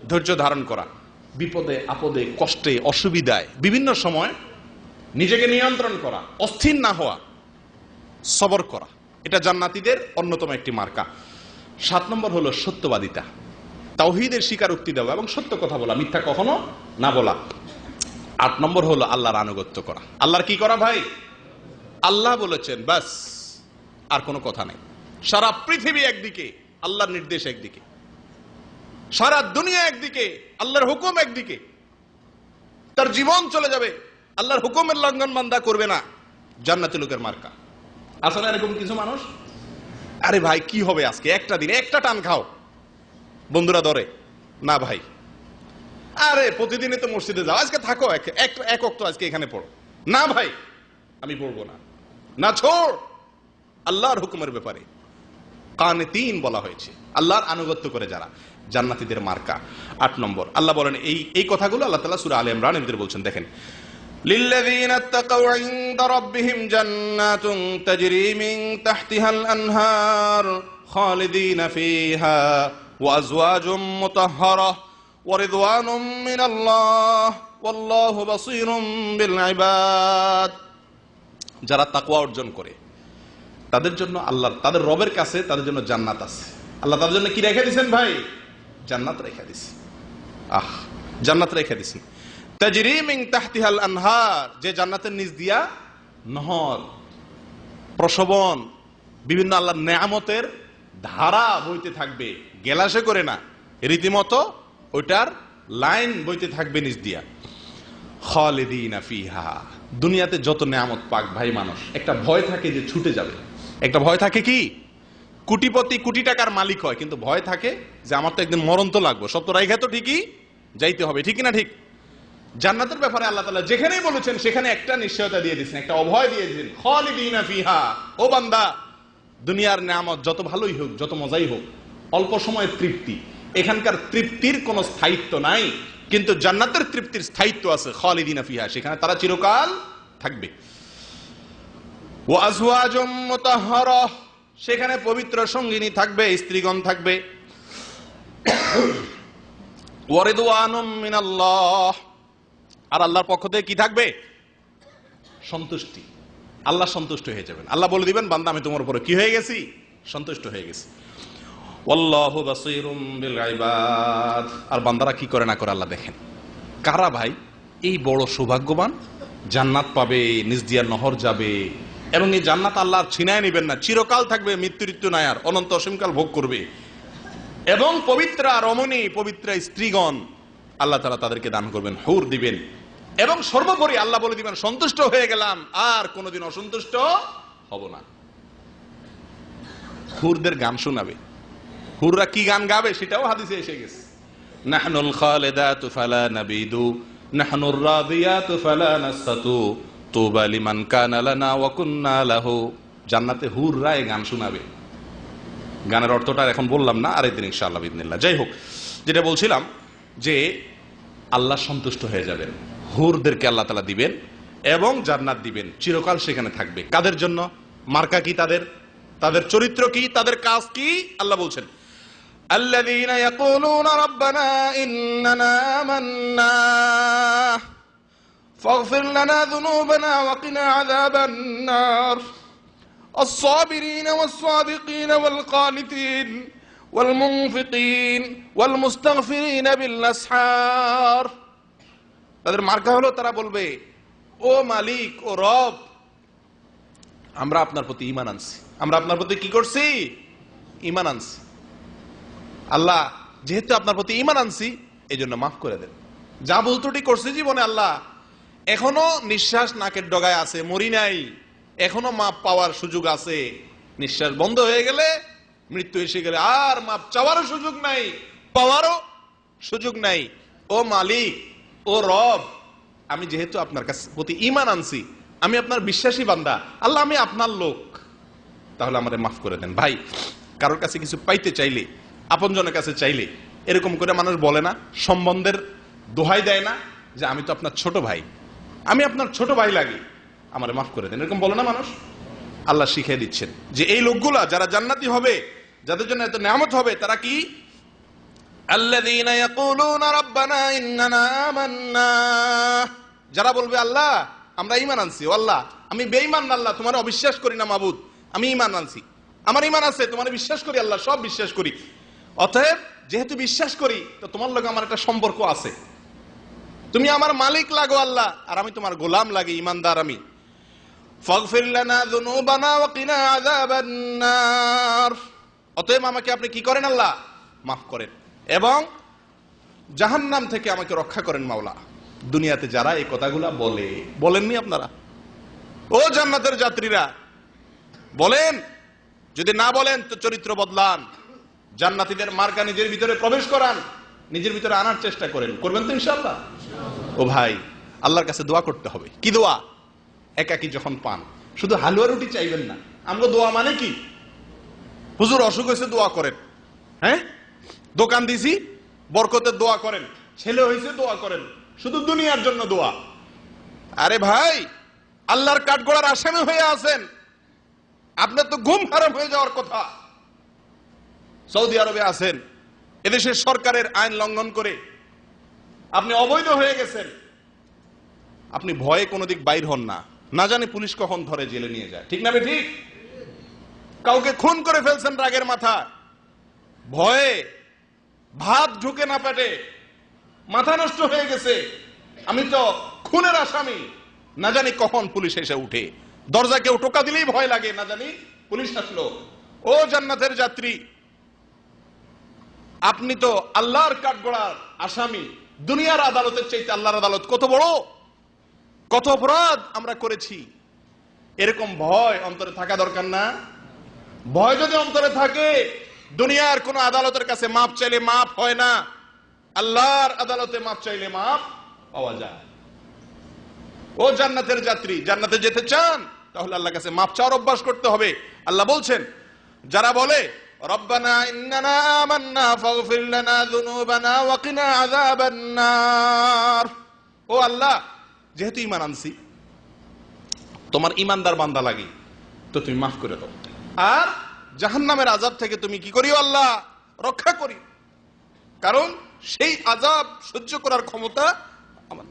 ধৈর্য ধারণ করা। বিপদে আপদে কষ্টে অসুবিধায় বিভিন্ন সময় নিজেকে নিয়ন্ত্রণ করা, অস্থির না হওয়া, সবর করা, এটা জান্নাতীদের অন্যতম একটি মার্কা। 7 নম্বর হলো সত্যবাদিতা, তাওহীদের স্বীকারোক্তি দেওয়া এবং সত্য কথা বলা, মিথ্যা কখনো না বলা। 8 নম্বর হলো আল্লাহর আনুগত্য করা। আল্লাহর কি করা ভাই? আল্লাহ বলেছেন ব্যাস, আর কোনো কথা নেই। সারা পৃথিবী একদিকে, আল্লাহর নির্দেশ একদিকে, সারা দুনিয়া একদিকে, আল্লাহর হুকুম একদিকে, তার জীবন চলে যাবে, আল্লাহর হুকুমের লঙ্ঘন বান্দা করবে না। জান্নাতি লোকের মার্কা। আসলে এরকম কিছু মানুষ, আরে ভাই কি হবে আজকে, একটা দিন একটা টান খাও, বন্ধুরা ধরে না ভাই, আরে প্রতিদিনই তো মসজিদে যাও, আজকে থাকো এক ওয়াক্ত আজকে এখানে পড়ো না ভাই, আমি পড়বো না ছোড়। আল্লাহর হুকুমের ব্যাপারে কানিতিন বলা হয়েছে, আল্লাহর আনুগত্য করে যারা, জান্নাতীদের মার্কা। 8 নম্বর আল্লাহ বলেন এই কথাগুলো আল্লাহ তাআলা সূরা আলে ইমরানের ভিতরে বলছেন, দেখেন, লিল্লাযীনা তাকাউ ইনদা রাব্বিহিম জান্নাতুন তাজরি মিন তাহতিহাল আনহার খালিদিনা ফিহা ওয়া আজওয়াজুম মুতাহহারা ওয়া রিদওয়ানুম মিনাল্লাহ ওয়াল্লাহু বাসীরুম বিল ইবাদ। যারা তাকওয়া অর্জন করে তাদের জন্য আল্লাহ, তাদের রবের কাছে তাদের জন্য জান্নাত আছে। আল্লাহ তাদের জন্য কি রেখে দিয়েছেন ভাই? জান্নাত রেখে দিয়েছেন। জান্নাত রেখে দিয়েছেন। তাজরি মিন তাহতিহাল আনহার, যে জান্নাতের নিচ দিয়া নহর, প্রসবন, বিভিন্ন আল্লাহর নেয়ামতের ধারা বইতে থাকবে, গেলাসে করে না, রীতিমতো ওইটার লাইন বইতে থাকবে নিচ দিয়া। খালিদিনা ফিহা, দুনিয়াতে যত নেয়ামত পাক ভাই মানুষ, একটা ভয় থাকে যে ছুটে যাবে, একটা ভয় থাকে কি, কোটিপতি কোটি টাকার মালিক হয় কিন্তু ভয় থাকে যে আমার তো একদিন মরণ তো লাগবে, সব তো রাইখা তো ঠিকই যাইতে হবে, ঠিক না ঠিক? জান্নাতের ব্যাপারে আল্লাহ তাআলা যেখানেই বলেছেন সেখানে একটা নিশ্চয়তা দিয়ে দিয়েছেন, একটা অভয় দিয়ে দিয়েছেন, খালিদিনা ফিহা। ও বান্দা, দুনিয়ার নেয়ামত যত ভালোই হোক, যত মজাই হোক, অল্প সময়ের তৃপ্তি, এখানকার তৃপ্তির কোনো স্থায়িত্ব নাই, কিন্তু জান্নাতের তৃপ্তির স্থায়িত্ব আছে। খালিদিনা ফিহা, সেখানে তারা চিরকাল থাকবে। ওয়া আজওয়াজুম মুতাহহারা, সেখানে পবিত্র সঙ্গিনী থাকবে, স্ত্রীগণ থাকবে। ওয়া রিদওয়ানুম মিনাল্লাহ, আর আল্লাহর পক্ষ থেকে কি থাকবে? সন্তুষ্টি। আল্লাহ সন্তুষ্ট হয়ে যাবেন, আল্লাহ বলে দিবেন বান্দা আমি তোমার উপরে কি হয়ে গেছি? সন্তুষ্ট হয়ে গেছি। ওয়াল্লাহু বাসীরুম বিল ইবাদ, আর বান্দারা কি করে না করে আল্লাহ দেখেন। কারা ভাই এই বড় সৌভাগ্যবান? জান্নাত পাবে, নিজ দিয়া নহর যাবে, এবং এই জান্নাত আল্লাহ ছিনায় নিবেন না, চিরকাল থাকবে, মৃত্যু নাই আর, অনন্ত অসীমকাল ভোগ করবে। এবং পবিত্রা রমণী, পবিত্র স্ত্রীগণ আল্লাহ তাআলা তাদেরকে দান করবেন, হুর দিবেন। এবং সর্বোপরি আল্লাহ বলে দিবেন সন্তুষ্ট হয়ে গেলাম, আর কোনোদিন অসন্তুষ্ট হব না। হুরদের গান শোনাবে। হুররা কি গান গাবে সেটাও হাদিসে এসে গেছে। নাহনুল খালিদাতু ফালা নাবিদু, নাহনুর রাদিয়াতু ফালা নাসতু, তুবা লিমান কানা লানা ওয়া কুন্না লাহু। জান্নাতে হুররা এই গান শোনাবে। গানের অর্থটা এখন বললাম না, আরেকদিন ইনশাআল্লাহ বিইذنিল্লাহ। যাই হোক, যেটা বলছিলাম যে আল্লাহ সন্তুষ্ট হয়ে যাবেন, হুরদেরকে আল্লাহ তাআলা দিবেন এবং জান্নাত দিবেন, চিরকাল সেখানে থাকবে। কাদের জন্য? মার্কা কি তাদের? তাদের চরিত্র কি? তাদের কাজ কি? আল্লাহ বলছেন আল্লাযীনা ইয়াকুলুনা রাব্বানা ইন্নানা আমান্না ফাগফির লানা যুনুবানা ওয়া কিনা আযাবান নার الصابرين والصادقين والقانتين والمنفقين والمستغفرين بالأسحار। তাদের মার্কা হলো তারা বলবে ও মালিক, ও রব, আমরা আপনার প্রতি ঈমান আনছি, আমরা আপনার প্রতি কি করছি? ঈমান আনছি। আল্লাহ যেহেতু আপনার প্রতি ঈমান আনছি এই জন্য মাফ করে দেন, যা ভুল ত্রুটি করছি জীবনে আল্লাহ, এখনো নিঃশ্বাস নাকের ডগায় আছে, মরি নাই, এখনো মাপ পাওয়ার সুযোগ আছে। নিঃশ্বাস বন্ধ হয়ে গেলে, মৃত্যু এসে গেলে আর মাপ চাওয়ারও সুযোগ নাই, পাওয়ারও সুযোগ নাই। ও মালিক, ও রব, আমি যেহেতু আপনার কাছে প্রতি ঈমান আনছি, আমি আপনার বিশ্বাসী বান্দা, আল্লাহ আমি আপনার লোক, তাহলে আমাদের মাফ করে দেন। ভাই, কারোর কাছে কিছু পাইতে চাইলে, আপনজনের কাছে চাইলে এরকম করে মানুষ বলে না, সম্বন্ধের দোহাই দেয় না যে আমি তো আপনার ছোট ভাই, আমি আপনার ছোট ভাই লাগি, আমারে মাফ করে দেন, এরকম বলে না মানুষ? আল্লাহ শিখিয়ে দিচ্ছেন যে এই লোকগুলা যারা জান্নাতি হবে, যাদের জন্য এত নিয়ামত হবে, তারা কি? আল্লাযীনা ইয়াকুলুনা রাব্বানা ইন্নানা আমান্না, যারা বলবে আল্লাহ আমরা ঈমান আনছি, ও আল্লাহ আমি বেঈমান না, আল্লাহ তোমার অবিশ্বাস করি না মাবুদ, আমি ঈমান আনছি, আমার ঈমান আছে, তোমার বিশ্বাস করি আল্লাহ, সব বিশ্বাস করি, অতএব যেহেতু বিশ্বাস করি তো তোমার লগে আমার একটা সম্পর্ক আছে, তুমি আমার মালিক লাগো আল্লাহ, আর আমি তোমার গোলাম লাগি, ঈমানদার আমি। ফাগফির লানা যুনুবানা ওয়া কিনা আযাবান নার, অতএব আমাকে আপনি কি করেন আল্লাহ? মাফ করেন, এবং জাহান্নাম থেকে আমাকে রক্ষা করেন মাওলা। দুনিয়াতে যারা এই কথাগুলা বলে, বলেননি আপনারা? ও জান্নাতের যাত্রীরা বলেন, যদি না বলেন তো চরিত্র বদলান, জান্নাতীদের মার্কা নিজের ভিতরে প্রবেশ করান, নিজের ভিতরে আনার চেষ্টা করেন, করবেন তো ইনশাআল্লাহ? ও ভাই, আল্লাহর কাছে দোয়া করতে হবে। কি দোয়া? একাকি যখন পান শুধু হালুয়া রুটি চাইবেন না। আমরা দোয়া মানে কি? হুজুর অসুখ হয়েছে দোয়া করেন, হ্যাঁ, দোকান দিছি বরকতের দোয়া করেন, ছেলে হয়েছে দোয়া করেন, শুধু দুনিয়ার জন্য দোয়া। আরে ভাই, আল্লাহর কাঠগড়ার আসামি হয়ে আছেন, আপনার তো ঘুম হারাম হয়ে যাওয়ার কথা। সৌদি আরবে আছেন, এদেশের সরকারের আইন লঙ্ঘন করে আপনি অবৈধ হয়ে গেছেন, আপনি ভয়ে কোনো দিক বাইর হন না, না জানি পুলিশ কখন ধরে জেলে নিয়ে যায়, ঠিক না বে ঠিক? কাউকে খুন করে ফেলছেন রাগের মাথা, ভয়ে ভাত ঢুকে না পেটে, মাথা নষ্ট হয়ে গেছে, আমি তো খুনের আসামি, না জানি কখন পুলিশ এসে উঠে, দরজা কেউ টোকা দিলেই ভয় লাগে, না জানি পুলিশ আসলো। ও জান্নাতের যাত্রী, আপনি তো আল্লাহর কাঠগড়ার আসামি। দুনিয়ার আদালতের চাইতে আল্লাহর আদালত কত বড়, কত অপরাধ আমরা করেছি। এরকম ভয় অন্তরে থাকা দরকার না? ভয় যদি অন্তরে থাকে, দুনিয়ার কোন আদালতের কাছে মাপ চাইলে মাপ হয় না, আল্লাহর আদালতে মাপ চাইলে মাপ পাওয়া যায়। ও জান্নাতের যাত্রী, জান্নাতে যেতে চান তাহলে আল্লাহর কাছে মাপ চাওয়ার অভ্যাস করতে হবে। আল্লাহ বলছেন, যারা বলে রব্বানা ইন্নানা আমান্না ফাগফির লানা যুনুবানা ওয়া কিনা আযাবান নার, ও আল্লাহ, যেহেতু ঈমান আনছি, তোমার ঈমানদার বান্দা লাগি, তো তুমি মাফ করে দাও, আর জাহান্নামের আযাব থেকে তুমি কি করিও আল্লাহ, রক্ষা করি, কারণ সেই আযাব সহ্য করার ক্ষমতা আমার।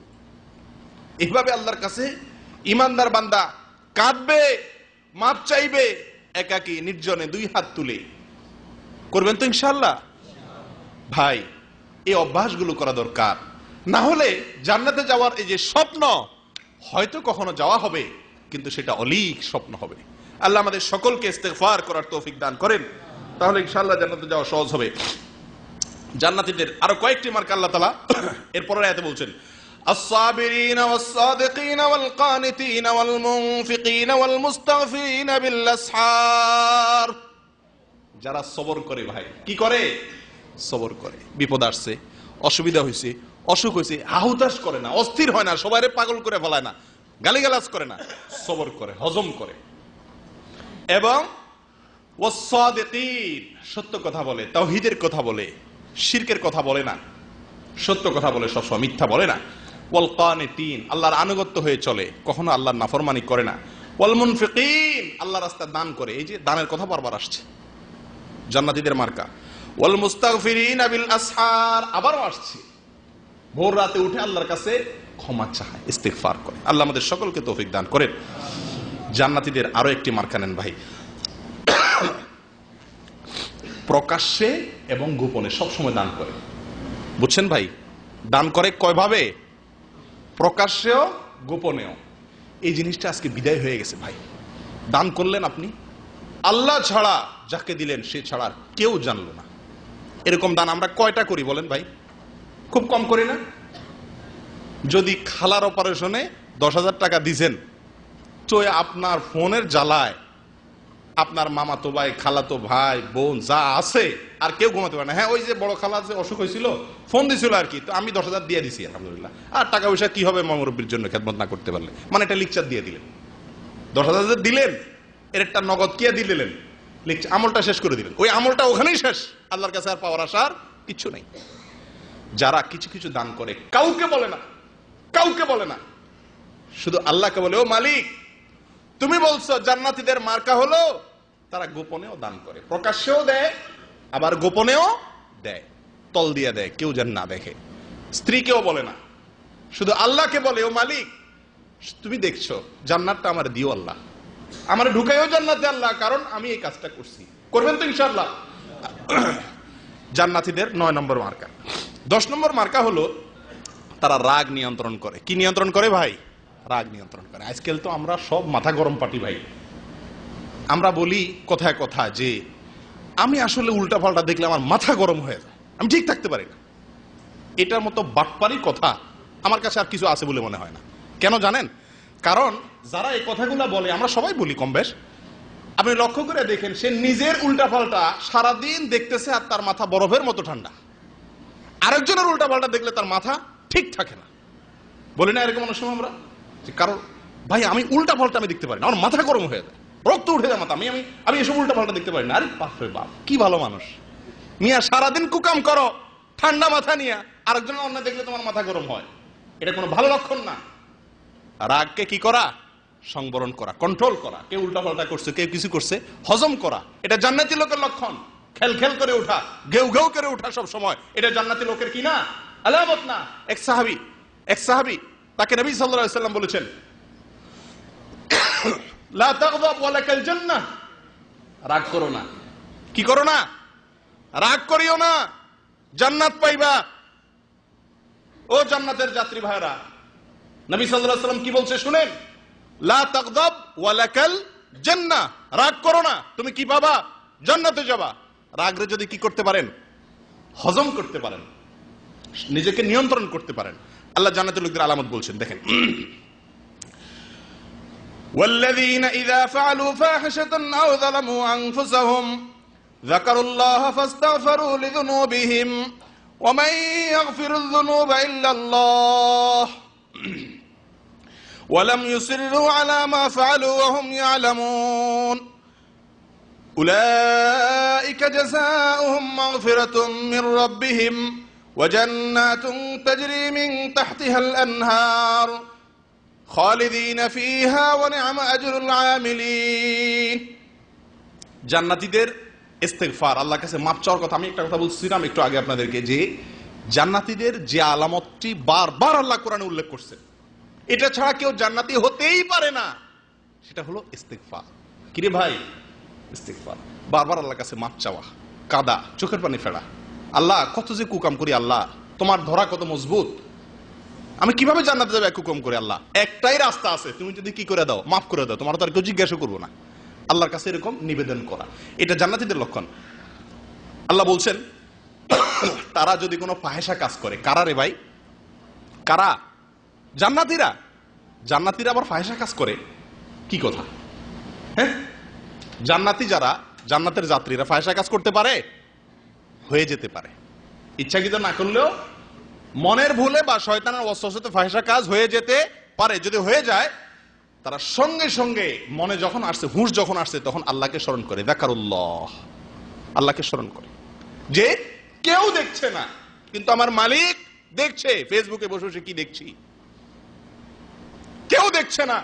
এইভাবে আল্লাহর কাছে ঈমানদার বান্দা কাঁদবে, মাপ চাইবে, একাকী নির্জনে দুই হাত তুলে। করবেন তো ইনশাআল্লাহ? ভাই, এই অভ্যাসগুলো করা দরকার, না হলে জান্নাতে যাওয়ার এই যে স্বপ্ন, হয়তো কখনো যাওয়া হবে, কিন্তু সেটা অলীক স্বপ্ন হবে। আল্লাহ আমাদের সকলকে ইস্তেগফার করার তৌফিক দান করেন, তাহলে ইনশাআল্লাহ জান্নাতে যাওয়া সহজ হবে। জান্নাতীদের আরো কয়েকটি মার্কা আল্লাহ তাআলা এরপরের আয়াতে বলছেন, الصابرين والصادقين والقانتين والمنفقين والمستغفرين بالأسحار, যারা সবর করে। ভাই কি করে? সবর করে। বিপদ আসছে, অসুবিধা হয়েছে, অসুখ হয়েছে, হাহুতাশ করে না, অস্থির হয় না, সবাইরে পাগল করে ফেলায় না, গালিগালাজ করে না, সবর করে, হজম করে। এবং ওয়াসসাদিকিন, সত্য কথা বলে, তাওহীদের কথা বলে, শিরকের কথা বলে না, সত্য কথা বলে, সবসময় মিথ্যা বলে না। ওয়াল কানিতিন, আল্লাহর আনুগত্য হয়ে চলে, কখনো আল্লাহর নাফরমানি করে না। ওয়াল মুনফিকিন, আল্লাহর রাস্তায় দান করে, এই যে দানের কথা বারবার আসছে, জান্নাতীদের মার্কা। ওয়াল মুস্তাগফিরিনা বিল আসহার, আবারও আসছে, ভোর রাতে উঠে আল্লাহর কাছে ক্ষমা চায়, ইস্তিগফার করে। আল্লাহ আমাদের সকলকে তৌফিক দান করেন। জান্নাতীদের আরো একটি মার্কা নেন ভাই, প্রকাশ্যে এবং গোপনে সবসময় দান করে। বুঝছেন ভাই? দান করে কয়ভাবে? প্রকাশ্যেও গোপনেও। এই জিনিসটা আজকে বিদায় হয়ে গেছে ভাই। দান করলেন আপনি, আল্লাহ ছাড়া যাকে দিলেন সে ছাড়া আর কেউ জানলো না। এরকম দান আমরা কয়টা করি বলেন ভাই? খুব কম করি না? যদি খালার অপারেশনে 10,000 টাকা দিছেন, তো আপনার ফোনের জ্বালায় আপনার মামাতো ভাই, খালাতো ভাই, বোন যা আছে আর কেউ ঘুমাতে পারে না। হ্যাঁ, ওই যে বড় খালা যে অসুখ হয়েছিল, ফোন দিছিল আর কি, তো আমি 10,000 দিয়ে দিছি আলহামদুলিল্লাহ। আর টাকা পয়সা কি হবে মুরব্বির জন্য খেদমত না করতে পারলে, মানে একটা লিকচার দিয়ে দিলেন। 10,000 দিলেন, এর একটা নগদ কি দিলেন, লিকচার, আমলটা শেষ করে দিলেন। ওই আমলটা ওখানেই শেষ, আল্লাহর কাছে আর পাওয়ার আসার কিছু নেই। যারা কিছু কিছু দান করে, কাউকে বলে না, কাউকে বলে না, শুধু আল্লাহকে বলে, ও মালিক তুমি বলছো জান্নাতীদের মার্কা হলো তারা গোপনেও দান করে, প্রকাশ্যেও দেয়, আবার গোপনেও দেয়, তল দিয়ে দেয়, কেউ যেন না দেখে। স্ত্রীকেও বলে না, শুধু আল্লাহকে বলে, ও মালিক তুমি দেখছো, জান্নাতটা আমার দিও আল্লাহ, আমার ঢুকাইও জান্নাতে আল্লাহ, কারণ আমি এই কাজটা করছি। করবেন তো ইনশাআল্লাহ? জান্নাতীদের 9 নম্বর মার্কা। 10 নম্বর মার্কা হলো তারা রাগ নিয়ন্ত্রণ করে। কি নিয়ন্ত্রণ করে ভাই? রাগ নিয়ন্ত্রণ করে। আজকাল তো আমরা সব মাথা গরম পাটি ভাই। আমরা বলি কথায় কথা যে আমি আসলে উল্টা পাল্টা দেখলে আমার মাথা গরম হয়ে যায়, আমি ঠিক থাকতে পারি না। এটার মতো বাটপারি কথা আমার কাছে আর কিছু আছে বলে মনে হয় না। কেন জানেন? কারণ যারা এই কথাগুলো বলে, আমরা সবাই বলি কম বেশ, আপনি লক্ষ্য করে দেখেন, সে নিজের উল্টা পাল্টা সারাদিন দেখতেছে আর তার মাথা বরফের মতো ঠান্ডা। আরেকজনের উল্টা পাল্টা দেখলে তার মাথা ঠিক থাকে না। বলি না এরকম অনেক সময় আমরা, কারণ ভাই আমি উল্টা পাল্টা আমি দেখতে পারি না, আমার মাথা গরম হয়ে যায়, রক্ত উঠে যায় মাথা, আমি এসব উল্টা পাল্টা দেখতে পারি না। আরে বাপরে বাপ, কি ভালো মানুষ মিয়া, সারাদিন কুকাম করো ঠান্ডা মাথা নিয়ে, আরেকজনের অন্য দেখলে তোমার মাথা গরম হয়, এটা কোনো ভালো লক্ষণ না। রাগকে কি করা? সংবরণ করা, কন্ট্রোল করা। কেউ উল্টা পাল্টা করছে, কেউ কিছু করছে, হজম করা, এটা জান্নাতি লোকের লক্ষণ। খেল খেল করে ওঠা, ঘেউ ঘেউ করে ওঠা সব সময়, এটা জান্নাতি লোকের কি না? আলামত না। এক সাহাবী তাকে নবী সাল্লাল্লাহু আলাইহি ওয়াসাল্লাম বলেছেন, লা তাগদাব ওয়া লাকাল জান্নাহ, রাগ করো না। কি করো না? রাগ করিও না, জান্নাত পাইবা। ও জান্নাতের যাত্রী ভাইরা, নবী সাল্লাল্লাহু আলাইহি ওয়াসাল্লাম কি বলছে শুনেন, লা তাগদাব ওয়া লাকাল জান্নাহ, রাগ করো না, তুমি কি পাবা? জান্নাতে যাবা। রাগরে যদি কি করতে পারেন? হজম করতে পারেন, নিজেকে নিয়ন্ত্রণ করতে পারেন, আল্লাহ জান্নাতের লোকদের আলামত বলছেন, দেখেন, والذين إذا فعلوا فاحشة أو ظلموا أنفسهم ذكروا الله فاستغفروا لذنوبهم ومن يغفر الذنوب إلا الله ولم يصروا على ما فعلوا وهم يعلمون أولئك جزاؤهم مغفرة من ربهم وجنات تجري من تحتها الأنهار খালিদিন ফিহা ওয়া নি'মা আজরুল আমিলিন। জান্নাতীদের ইস্তিগফার, আল্লাহর কাছে মাফ চাওয়ার কথা। আমি একটা কথা বলছিলাম একটু আগে আপনাদেরকে, যে জান্নাতীদের যে আলামতটি বারবার আল্লাহ কোরআনে উল্লেখ করছেন, এটা ছাড়া কেউ জান্নাতি হতেই পারে না, সেটা হলো ইস্তিগফার। কিরে ভাই? ইস্তিগফার, বারবার আল্লাহর কাছে মাফ চাওয়া, কাদা, চোখের পানি ফেলা, আল্লাহ কত যে কুকাম করি, আল্লাহ তোমার ধরা কত মজবুত, আমি কিভাবে জান্নাতে যাবো এক হুকুম করে? আল্লাহ একটাই রাস্তা আছে, তুমি যদি কি করে দাও, মাফ করে দাও, তোমার তো আর কেউ জিজ্ঞাসা করবো না। আল্লাহর কাছে এরকম নিবেদন করা, এটা জান্নাতীদের লক্ষণ। আল্লাহ বলছেন, তারা যদি কোনো ফাহেসা কাজ করে, কারা রে ভাই? কারা? জান্নাতীরা। জান্নাতীরা আবার ফাহেসা কাজ করে, কি কথা? হ্যাঁ, জান্নাতি যারা, জান্নাতের যাত্রীরা ফাহেসা কাজ করতে পারে, হয়ে যেতে পারে, ইচ্ছাকৃত না করলেও মনের ভুলে বা শয়তানের ওয়াসওয়াসাতে ফাহিশা কাজ হয়ে যেতে পারে। যদি হয়ে যায়, তারা সঙ্গে সঙ্গে মনে যখন আসছে, হুঁশ যখন আসছে, তখন আল্লাহকে স্মরণ করে, যাকারুল্লাহ, আল্লাহকে স্মরণ করে, যে কেউ দেখছে না কিন্তু আমার মালিক দেখছে। ফেসবুকে বসে বসে কি দেখছি, কেউ দেখছে না,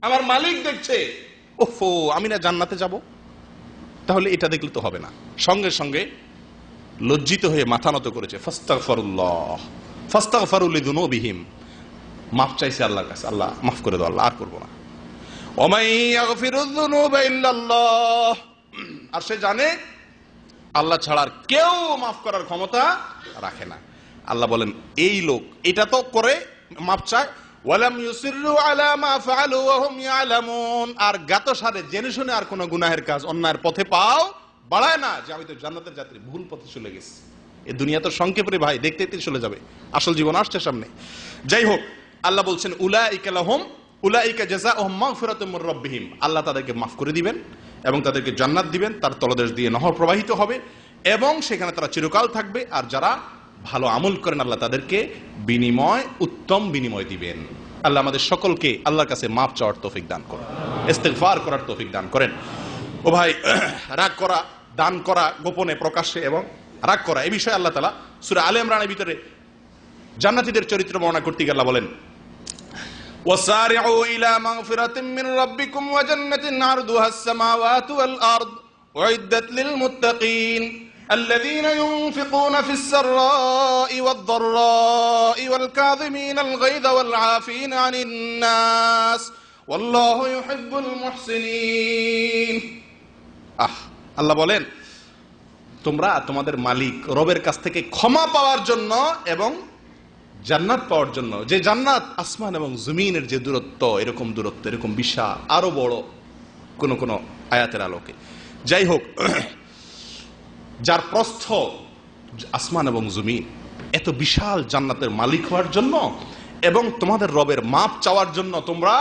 আমার মালিক দেখছে। ওফো, আমি না জান্নাতে যাব? তাহলে এটা দেখলে তো হবে না। সঙ্গে সঙ্গে লজ্জিত হয়ে মাথা নত করেছে, ফাস্তাগফিরুল্লাহ ফাস্তাগফিরু লিযুনুবিহিম, মাফ চাইছে আল্লাহর কাছে, আল্লাহ মাফ করে দাও, আল্লাহ আর করব না। ওয়ামাই ইয়াগফিরুয যুনুবা ইল্লাল্লাহ, আর সে জানে আল্লাহ ছাড়া আর কেউ মাফ করার ক্ষমতা রাখে না। আল্লাহ বলেন, এই লোক এটা তো করে, মাফ চায়, ওয়ালাম ইউসিররু আলা মা ফাআলু ওয়া হুম ইয়ালামুন, আর গাতসারে জেনে শুনে আর কোন গুনাহের কাজ, অন্যায়ের পথে পাও বাড়ায় না, যে আমি তো জান্নাতের যাত্রী, ভুল পথে চলে গেছি। এই দুনিয়া তো সংক্ষেপে ভাই, দেখতে দেখতে চলে যাবে, আসল জীবন আসছে সামনে। যাই হোক, আল্লাহ বলছেন, উলাইকা লাহুম উলাইকা জাযাউহুম মাগফিরাতুম মির রাব্বিহিম, আল্লাহ তাদেরকে মাফ করে দিবেন এবং তাদেরকে জান্নাত দিবেন, তার তলদেশ দিয়ে নহর প্রবাহিত হবে এবং সেখানে তারা চিরকাল থাকবে। আর যারা ভালো আমল করেন, আল্লাহ তাদেরকে বিনিময়, উত্তম বিনিময় দিবেন। আল্লাহ আমাদের সকলকে আল্লাহর কাছে মাফ চাওয়ার তৌফিক দান করেন, ইস্তিগফার করার তৌফিক দান করেন। ও ভাই, রাগ করা, দান করা গোপনে প্রকাশ্যে এবং রাগ করা, এই বিষয়ে আল্লাহ তাআলা সূরা আলে ইমরানের ভিতরে জান্নাতীদের চরিত্র বর্ণনা করতে গিয়ে আল্লাহ বলেন, ওয়াসারিউ ইলা মাগফিরাতিম মির রাব্বিকুম ওয়া জান্নাতিন আরদুহাস সামাওয়াতু ওয়াল আরদ উইদ্দাত লিল মুত্তাকিন الذين ينفقون في السراء والضراء والكاظمين الغيظ والعافين عن الناس والله يحب المحسنين। আল্লাহ বলেন, তোমরা তোমাদের মালিক রবের কাছ থেকে ক্ষমা পাওয়ার জন্য এবং জান্নাত পাওয়ার জন্য, যে জান্নাত আসমান এবং জমিনের যে দূরত্ব, এরকম দূরত্ব, এরকম বিশাল, আরো বড় কোন কোন আয়াতের আলোকে। যাই হোক, যার প্রস্থ আসমান এবং জমিন, এত বিশাল জান্নাতের মালিক হওয়ার জন্য এবং তোমাদের রবের মাপ চাওয়ার জন্য তোমরা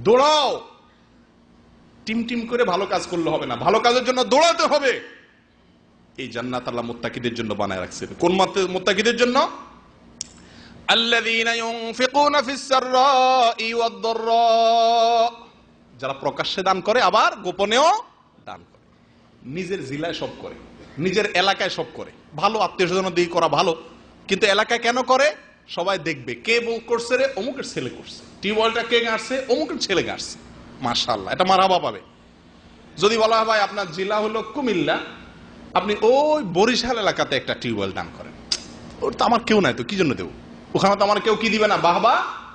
দৌড়াও। টিম টিম করে ভালো কাজ করলে হবে না, ভালো কাজের জন্য দৌড়াতে হবে। এই জান্নাত আল্লাহ মুত্তাকিদের জন্য বানায় রাখছেন। কোন মুত্তাকিদের জন্য? আল্লাযীনা ইউনফিকুনা ফিস সাররাই ওয়াদ দাররা, যারা প্রকাশ্যে দান করে আবার গোপনেও দান করে, নিজের জিলায় সব করে, নিজের এলাকায় সব করে। ভালো আত্মীয়স্বজন দিয়ে করা ভালো, কিন্তু এলাকায় কেন করে? সবাই দেখবে, কে করছে রে, অমুকের ছেলে করছে, টিউবওয়েলটা কে গাড়ছে, অমুকের ছেলে গাড়ছে, মাশাআল্লাহ, এটা মারহাবা পাবে। যদি বলা হয় ভাই আপনার জেলা হলো কুমিল্লা, আপনি ওই বরিশাল এলাকাতে একটা টিউবওয়েল দান করেন, ওর তো আমার কেউ নাই, তো কি জন্য দেব? ওখানে তো আমার কেউ কি দিবে না, বাহবা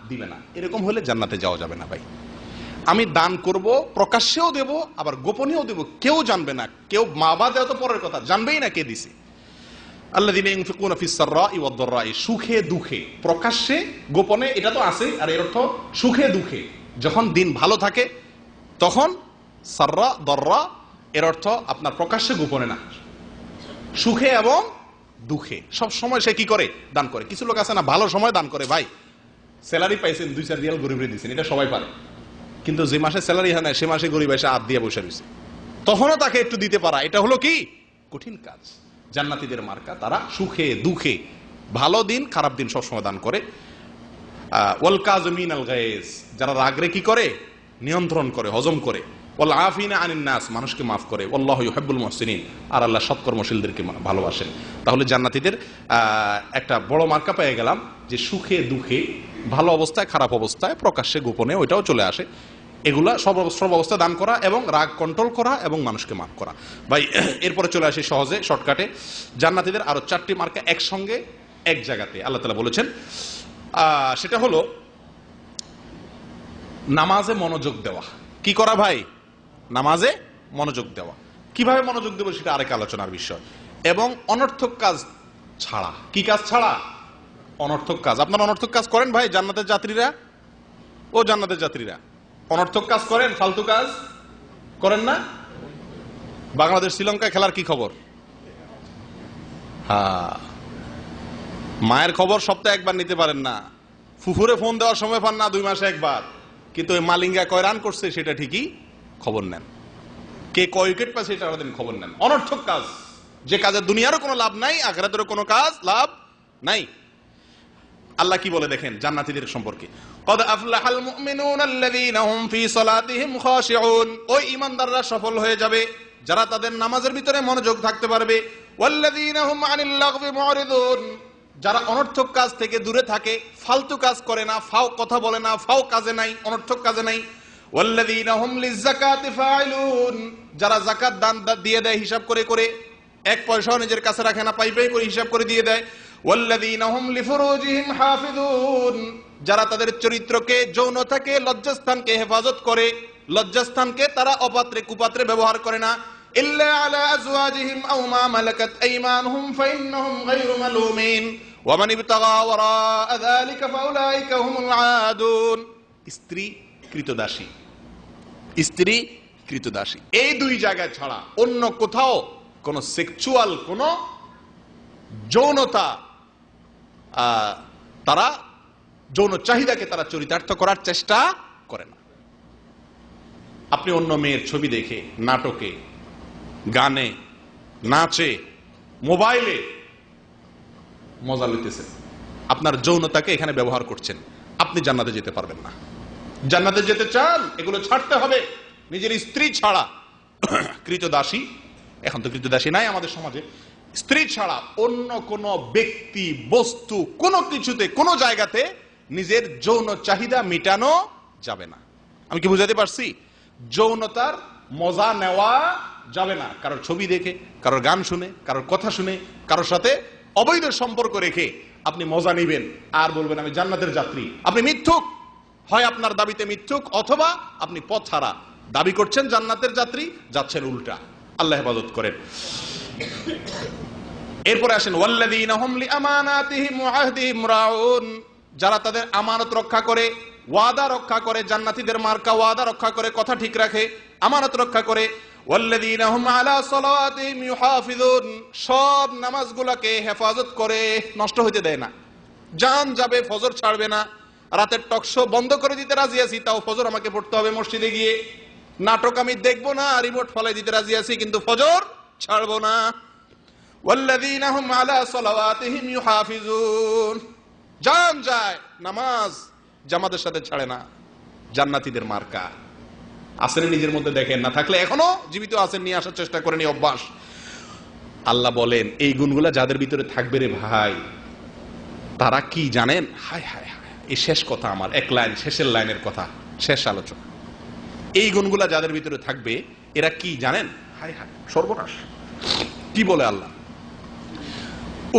দিবে না। এরকম হলে জান্নাতে যাওয়া যাবে না ভাই। আমি দান করব, প্রকাশ্যেও দেব, আবার গোপনেও দেব, কেউ জানবে না। কেউ মা বাবা দেওয়া তো পরের কথা, জানবেই না কে দিছে। আল্লাযীনা ইউনফিকুনা ফিস সাররাই ওয়াদ দাররাই, সুখে দুঃখে, প্রকাশ্যে গোপনে, এটা তো আছে। আর এর অর্থ সুখে দুঃখে, যখন দিন ভালো থাকে তখন সাররা দররা, এর অর্থ আপনার প্রকাশ্যে গোপনে না, সুখে এবং দুঃখে সব সময় সে কি করে, দান করে। কিছু লোক আছে না, ভালো সময় দান করে, ভাই স্যালারি পাইছেন 2-4 রিয়াল গরিবরে দিয়েছেন, এটা সবাই পারে। কিন্তু যে মাসে স্যালারি হয় না সে মাসে গরিব এসে হাত দিয়ে বসে রয়েছে, তখনও তাকে একটু দিতে পারা, এটা হলো কি কঠিন কাজ। জান্নাতীদের মার্কা, তারা সুখে দুঃখে, ভালো দিন খারাপ দিন সবসময় দান করে। ওয়াল কাযিমিনাল গায়জ, যারা রাগরে কি করে, নিয়ন্ত্রণ করে, হজম করে। ওয়াল আফিনা আনিন নাস, মানুষকে মাফ করে। আল্লাহু ইউহিব্বুল মুহসিনিন, আর আল্লাহ সৎকর্মশীলদেরকে ভালোবাসেন। তাহলে জান্নাতীদের একটা বড় মার্কা পেয়ে গেলাম, যে সুখে দুঃখে, ভালো অবস্থায় খারাপ অবস্থায়, প্রকাশ্যে গোপনে, ওইটাও চলে আসে। এগুলা সব অবস্থা দান করা এবং রাগ কন্ট্রোল করা এবং মানুষকে মাফ করা। ভাই এরপরে চলে আসি সহজে শর্টকাটে, জান্নাতীদের আরো 4টি মার্কা একসঙ্গে এক জায়গাতে আল্লাহ তাআলা বলেছেন। সেটা হলো নামাজে মনোযোগ দেওয়া। কি করা ভাই? নামাজে মনোযোগ দেওয়া। কিভাবে মনোযোগ দেবো সেটা আরেক আলোচনার বিষয়। এবং অনর্থক কাজ ছাড়া। কি কাজ ছাড়া? অনর্থক কাজ। আপনারা অনর্থক কাজ করেন ভাই? জান্নাতের যাত্রীরা, ও জান্নাতের যাত্রীরা অনর্থক কাজ করেন? ফালতু কাজ করেন না? বাংলাদেশ শ্রীলঙ্কা খেলার কি খবর? হ্যাঁ, মায়ের খবর সপ্তাহে একবার নিতে পারেন না, ফুফুরে ফোন দেওয়ার সময় পান না 2 মাসে একবার, কিন্তু ওই মালিঙ্গা কয় রান করছে সেটা ঠিকই খবর নেন, কে কয় উইকেট পাচ্ছে সেটা খবর নেন। অনর্থক কাজ, যে কাজের দুনিয়ারও কোনো লাভ নাই, আখিরাতেরও কোনো কাজ লাভ নাই। আল্লাহ কি বলে দেখেন জান্নাতীদের সম্পর্কে, কদ আফলাহাল মুমিনুনা আল্লাযীনা হুম ফী সালাতিহিম খাশিউন, ওই ঈমানদাররা সফল হয়ে যাবে যারা তাদের নামাজের ভিতরে মনোযোগ থাকতে পারবে। ওয়াল্লাযীনা হুম আনিল লাগবি মুরিদুন, যারা অনর্থক কাজ থেকে দূরে থাকে, ফালতু কাজ করে না, ফাও কথা বলে না, ফাও কাজে নাই, অনর্থক কাজে নাই। ওয়াল্লাযীনা হুম লিয-যাকাতি ফাইলুন, যারা যাকাত দান দিয়ে দেয় হিসাব করে করে, 1 পয়সাও নিজের কাছে রাখে না, পাই পাই করে হিসাব করে দিয়ে দেয়। ওয়াল্লাযীনা হুম লিফুরুজিহিম হাফিজুন, যারা তাদের চরিত্রকে, যৌনতাকে, লজ্জাস্থানকে হেফাজত করে, লজ্জাস্থানকে তারা অপাত্রে কুপাত্রে ব্যবহার করে না। ইল্লা আলা আজওয়াজিহিম আও মা মালাকাত আইমানুহুম ফাইন্নাহুম গায়রু মালুমিন ওয়া মান ইবতাগা ওয়ারাআ যালিকা ফাউলাইকা হুমুল আদুন। স্ত্রী কৃতদাসী, স্ত্রী কৃতদাসী, এই 2 জায়গায় ছাড়া অন্য কোথাও কোন সেক্সুয়াল, কোন যৌনতা, তারা যৌন চাহিদাকে তারা চরিতার্থ করার চেষ্টা করে না। আপনি অন্য মেয়ের ছবি দেখে, নাটকে, গানে, নাচে, মোবাইলে মজা লইতেছেন, আপনার যৌনতাকে এখানে ব্যবহার করছেন, আপনি জান্নাতে যেতে পারবেন না। জান্নাতে যেতে চান, এগুলো ছাড়তে হবে। নিজের স্ত্রী ছাড়া, কৃতদাসী, এখন তো কৃতদাসী নাই আমাদের সমাজে, স্ত্রী ছাড়া অন্য কোন ব্যক্তি, বস্তু, কোনো কিছুতে, কোনো জায়গাতে নিজের যৌন চাহিদা মিটানো যাবে না। আমি কি বুঝাতে পারছি? যৌনতার মজা নেওয়া যাবে না কারোর ছবি দেখে, কারোর গান শুনে, কারোর কথা শুনে, কারোর সাথে অবৈধ সম্পর্ক রেখে আপনি মজা নিবেন আর বলবেন আমি জান্নাতের যাত্রী। আপনি মিথ্যুক, হয় আপনার দাবিতে মিথ্যুক, অথবা আপনি পথ ছাড়া। দাবি করছেন জান্নাতের যাত্রী, যাচ্ছেন উল্টা। আল্লাহ হেফাজত করেন। এরপরে আসেন ওয়াল্লাযীনা হুম লিআমানাতিহিম ওয়া আহদিহিম রাউন, যারা তাদের আমানত রক্ষা করে, ওয়াদা রক্ষা করে। জান্নাতীদের মার্কা ওয়াদা রক্ষা করে, কথা ঠিক রাখে, আমানত রক্ষা করে। ওয়াল্লাযীনা হুম আলা সালাওয়াতিহিম ইউহাফিজুন, সব নামাজগুলোকে হেফাজত করে, নষ্ট হইতে দেয় না। জান যাবে, ফজর ছাড়বে না। রাতের টকশো বন্ধ করে দিতে রাজি আছি, তাও ফজর আমাকে পড়তে হবে মসজিদে গিয়ে। নাটক আমি দেখবো না, রিমোট ফলাই দিতে রাজি আছি, কিন্তু ফজর ছাড়বো না। ওয়াল্লাযীনা হুম আলা সালাওয়াতিহিম ইউহাফিজুন, জান যায়, নামাজ জামাতের সাথে ছাড়ে না। জান্নাতীদের মার্কা আসেন নিজের মধ্যে, দেখেন, না থাকলে এখনো জীবিত আছেন, নিয়ে আসার চেষ্টা করেন এই অভ্যাস। আল্লাহ বলেন এই গুণগুলা যাদের ভিতরে থাকবে রে ভাই, তারা কি জানেন? হায় হায় হায়, এই শেষ কথা আমার, 1 লাইন, শেষের লাইনের কথা, শেষ আলোচনা। এই গুণগুলা যাদের ভিতরে থাকবে এরা কি জানেন? হায় হায়, সর্বনাশ। কি বলে আল্লাহ?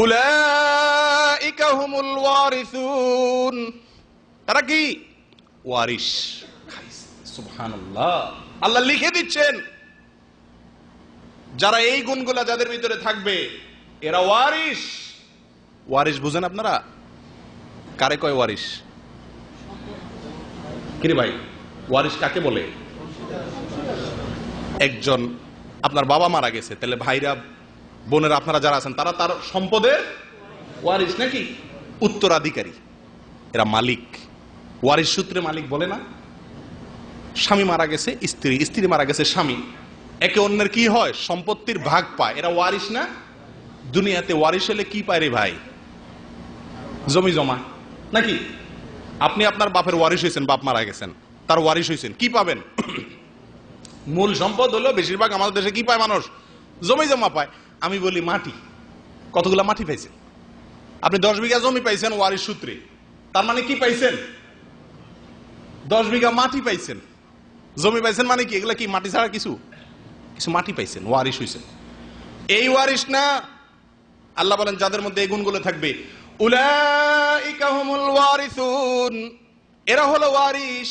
উলাইকা হুমুল ওয়ারিসুন, তারা কি ওয়ারিস। সুবহানাল্লাহ, আল্লাহ লিখে দিচ্ছেন যারা এই গুণগুলা যাদের ভিতরে থাকবে এরা ওয়ারিস। ওয়ারিস বুঝেন আপনারা? কারে কয় ওয়ারিস? কিরে ভাই, ওয়ারিস কাকে বলে? একজন আপনার বাবা মারা গেছে, তাহলে ভাইরা বোনেরা আপনারা যারা আছেন তারা তার সম্পদের ওয়ারিস নাকি উত্তরাধিকারী, এরা মালিক। ওয়ারিস সূত্রে মালিক বলে না? স্বামী মারা গেছে স্ত্রী, স্ত্রী মারা গেছে স্বামী, একে অন্যের কি হয়? সম্পত্তির ভাগ পায়। এরা ওয়ারিস না? দুনিয়াতে ওয়ারিস হলে কি পায় রে ভাই? জমি জমা নাকি? আপনি আপনার বাপের ওয়ারিস হয়েছেন, বাপ মারা গেছেন, তার ওয়ারিস হয়েছেন, কি পাবেন? মূল সম্পদ হলো বেশিরভাগ আমাদের দেশে কি পায় মানুষ? জমি জমা পায়। আমি বলি মাটি, কতগুলা মাটি পাইছেন? আপনি 10 বিঘা জমি পাইছেন ওয়ারিস সূত্রে, তার মানে কি পাইছেন? 10 বিঘা মাটি পাইছেন। জমি পাইছেন মানে কি? এগুলা কি মাটি ছাড়া কিছু? কিছু মাটি পাইছেন, ওয়ারিস হইছেন। এই ওয়ারিস না, আল্লাহ বলেন যাদের মধ্যে এই গুণগুলো থাকবে উলাইকা হুমুল ওয়ারিসুন, এরা হলো ওয়ারিস,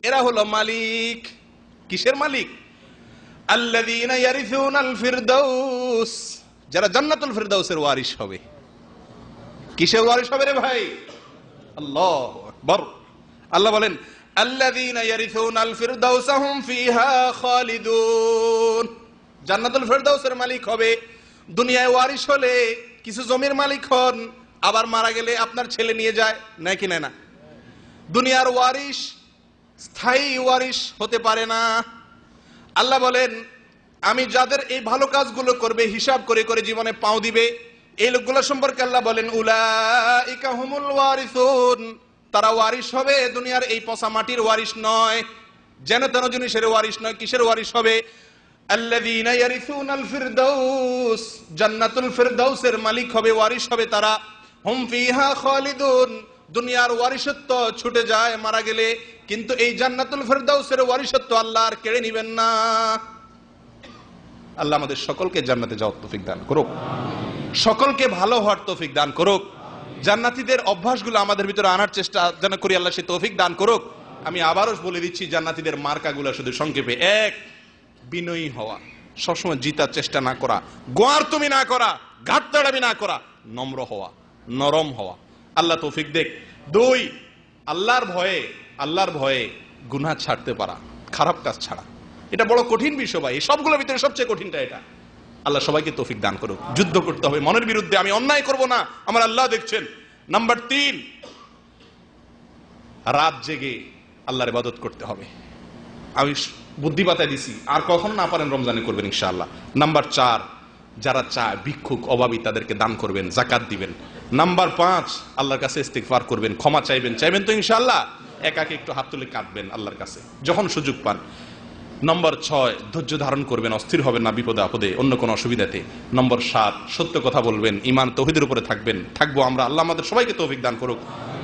এরা হলো মালিক। কিসের মালিক? আল্লাযীনা ইয়ারিসুনাল ফিরদাউস, যারা জান্নাতুল ফিরদাউসের ওয়ারিস হবে। কিসের ওয়ারিস হবে রে ভাই? আল্লাহু আকবার। আল্লাহ বলেন আল্লাযীনা ইয়ারিসুনাল ফিরদাউস হুম ফিহা খালিদুন, জান্নাতুল ফিরদাউসের মালিক হবে। দুনিয়ায় ওয়ারিস হলে কিছু জমির মালিক হন, আবার মারা গেলে আপনার ছেলে নিয়ে যায়, নাকি নেয় না? দুনিয়ার ওয়ারিস স্থায়ী ওয়ারিস হতে পারে না। আল্লাহ বলেন আমি যাদের এই ভালো কাজগুলো করবে, হিসাব করে করে জীবনে পাও দিবে, এই লোকগুলো সম্পর্কে আল্লাহ বলেন উলাইকা হুমুল ওয়ারিসুন, তারা ওয়ারিস হবে। দুনিয়ার এই পচা মাটির ওয়ারিস নয়, যেন তেন জিনিসের ওয়ারিস নয়। কিসের ওয়ারিস হবে? আল্লাযীনা ইয়ারিসুনাল ফিরদাউস, জান্নাতুল ফিরদাউসের মালিক হবে, ওয়ারিস হবে তারা। হুম ফিহা খালিদুন, দুনিয়ার ওয়ারিসত্ব ছুটে যায় মারা গেলে, কিন্তু এই জান্নাতুল ফিরদাউসের ওয়ারিসত্ব আল্লাহ আর কেড়ে নেবেন না। আল্লাহ আমাদের সকলকে জান্নাতে যাওয়ার তৌফিক দান করুক, সকলকে ভালো হওয়ার তৌফিক দান করুক, জান্নাতীদের অভ্যাসগুলো আমাদের ভিতরে আনার চেষ্টা যেন করি, আল্লাহ সে তৌফিক দান করুক। আমি আবারও বলে দিচ্ছি জান্নাতীদের মার্কাগুলো শুধু সংক্ষেপে: এক, বিনয়ী হওয়া, সবসময় জিতার চেষ্টা না করা, গোয়ার তুমি না করা, ঘাটতাড়ামি না করা, নম্র হওয়া, নরম হওয়া, আল্লাহ তৌফিক দেখ। দুই, আল্লাহর ভয়ে গুনাহ ছাড়তে পারা, খারাপ কাজ ছাড়া। এটা বড় কঠিন বিষয় ভাই, এই সবগুলোর ভিতরে সবচেয়ে কঠিনটা এটা। আল্লাহ সবাইকে তৌফিক দান করুক। যুদ্ধ করতে হবে মনের বিরুদ্ধে, আমি অন্যায় করব না, আমার আল্লাহ দেখছেন। নাম্বার 3, রাত জেগে আল্লাহর ইবাদত করতে হবে। আমি বুদ্ধি বাতায় দিছি, আর কখনো না পারেন রমজানে করবেন ইনশাআল্লাহ। নাম্বার 4, যারা চায় ভিক্ষুক অভাবী তাদেরকে দান করবেন, যাকাত দিবেন। নাম্বার 5, আল্লাহর কাছে ইস্তিগফার করবেন, ক্ষমা চাইবেন তো ইনশাআল্লাহ। একাকে একটু হাত তুলে কাঁদবেন আল্লাহর কাছে যখন সুযোগ পান। নম্বর 6, ধৈর্য ধারণ করবেন, অস্থির হবেন না বিপদে আপদে, অন্য কোনো অসুবিধাতে। নম্বর 7, সত্য কথা বলবেন, ঈমান তাওহীদের উপরে থাকবো আমরা, আল্লাহ আমাদের সবাইকে তৌফিক দান করুক।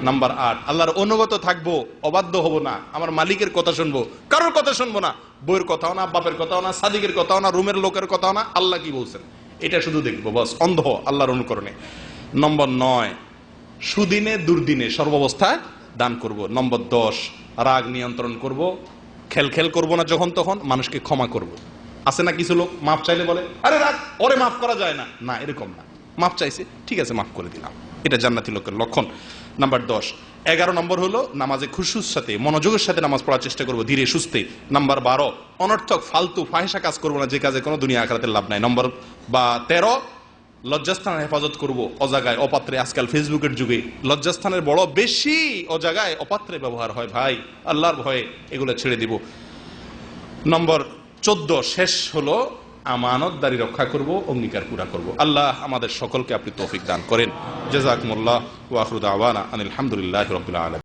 নাম্বার 8, আল্লাহর অনুগত থাকবো, অবাধ্য হব না, আমার মালিকের কথা শুনবো, কারোর কথা শুনবো না, বইয়ের কথাও না, বাপের কথাও না, সাদিকের কথাও না, রুমের লোকের কথাও না, আল্লাহ কি বলছেন এটা শুধু দেখবো, বস অন্ধ আল্লাহর অনুকরণে। নম্বর 9, সুদিনে দুর্দিনে সর্বাবস্থায় দান করব। নম্বর 10, রাগ নিয়ন্ত্রণ করব, খেল করব না যখন তখন, মানুষকে ক্ষমা করব। আছে না কিছু লোক মাফ চাইলে বলে আরে রাগ, ওরে মাফ করা যায় না, না এরকম না, মাফ চাইছে ঠিক আছে মাফ করে দিলাম, এটা জান্নাতি লোকের লক্ষণ। নাম্বার 10। 11 নম্বর হলো নামাজে খুশুর সাথে মনোযোগের সাথে নামাজ পড়ার চেষ্টা করব, ধীরে সুস্থে। নাম্বার 12, অনর্থক ফালতু ফাহিশা কাজ করবো না, যে কাজে কোনো দুনিয়া আখিরাতের লাভ নাই। নম্বর 13, লজ্জাস্থানের হেফাজত করব, অজাগায় অপাত্রে। আজকাল ফেসবুকের যুগে লজ্জাস্থানের বড় বেশি অজাগায় অপাত্রে ব্যবহার হয় ভাই, আল্লাহর ভয়ে এগুলো ছেড়ে দিব। নম্বর 14, শেষ হলো আমানতদারি রক্ষা করব, অঙ্গীকার পুরা করব। আল্লাহ আমাদের সকলকে আপনি তৌফিক দান করেন। জাযাকুমুল্লাহ ওয়া আখিরু দাওয়ানা আনিল হামদুলিল্লাহি রাব্বিল আলামিন।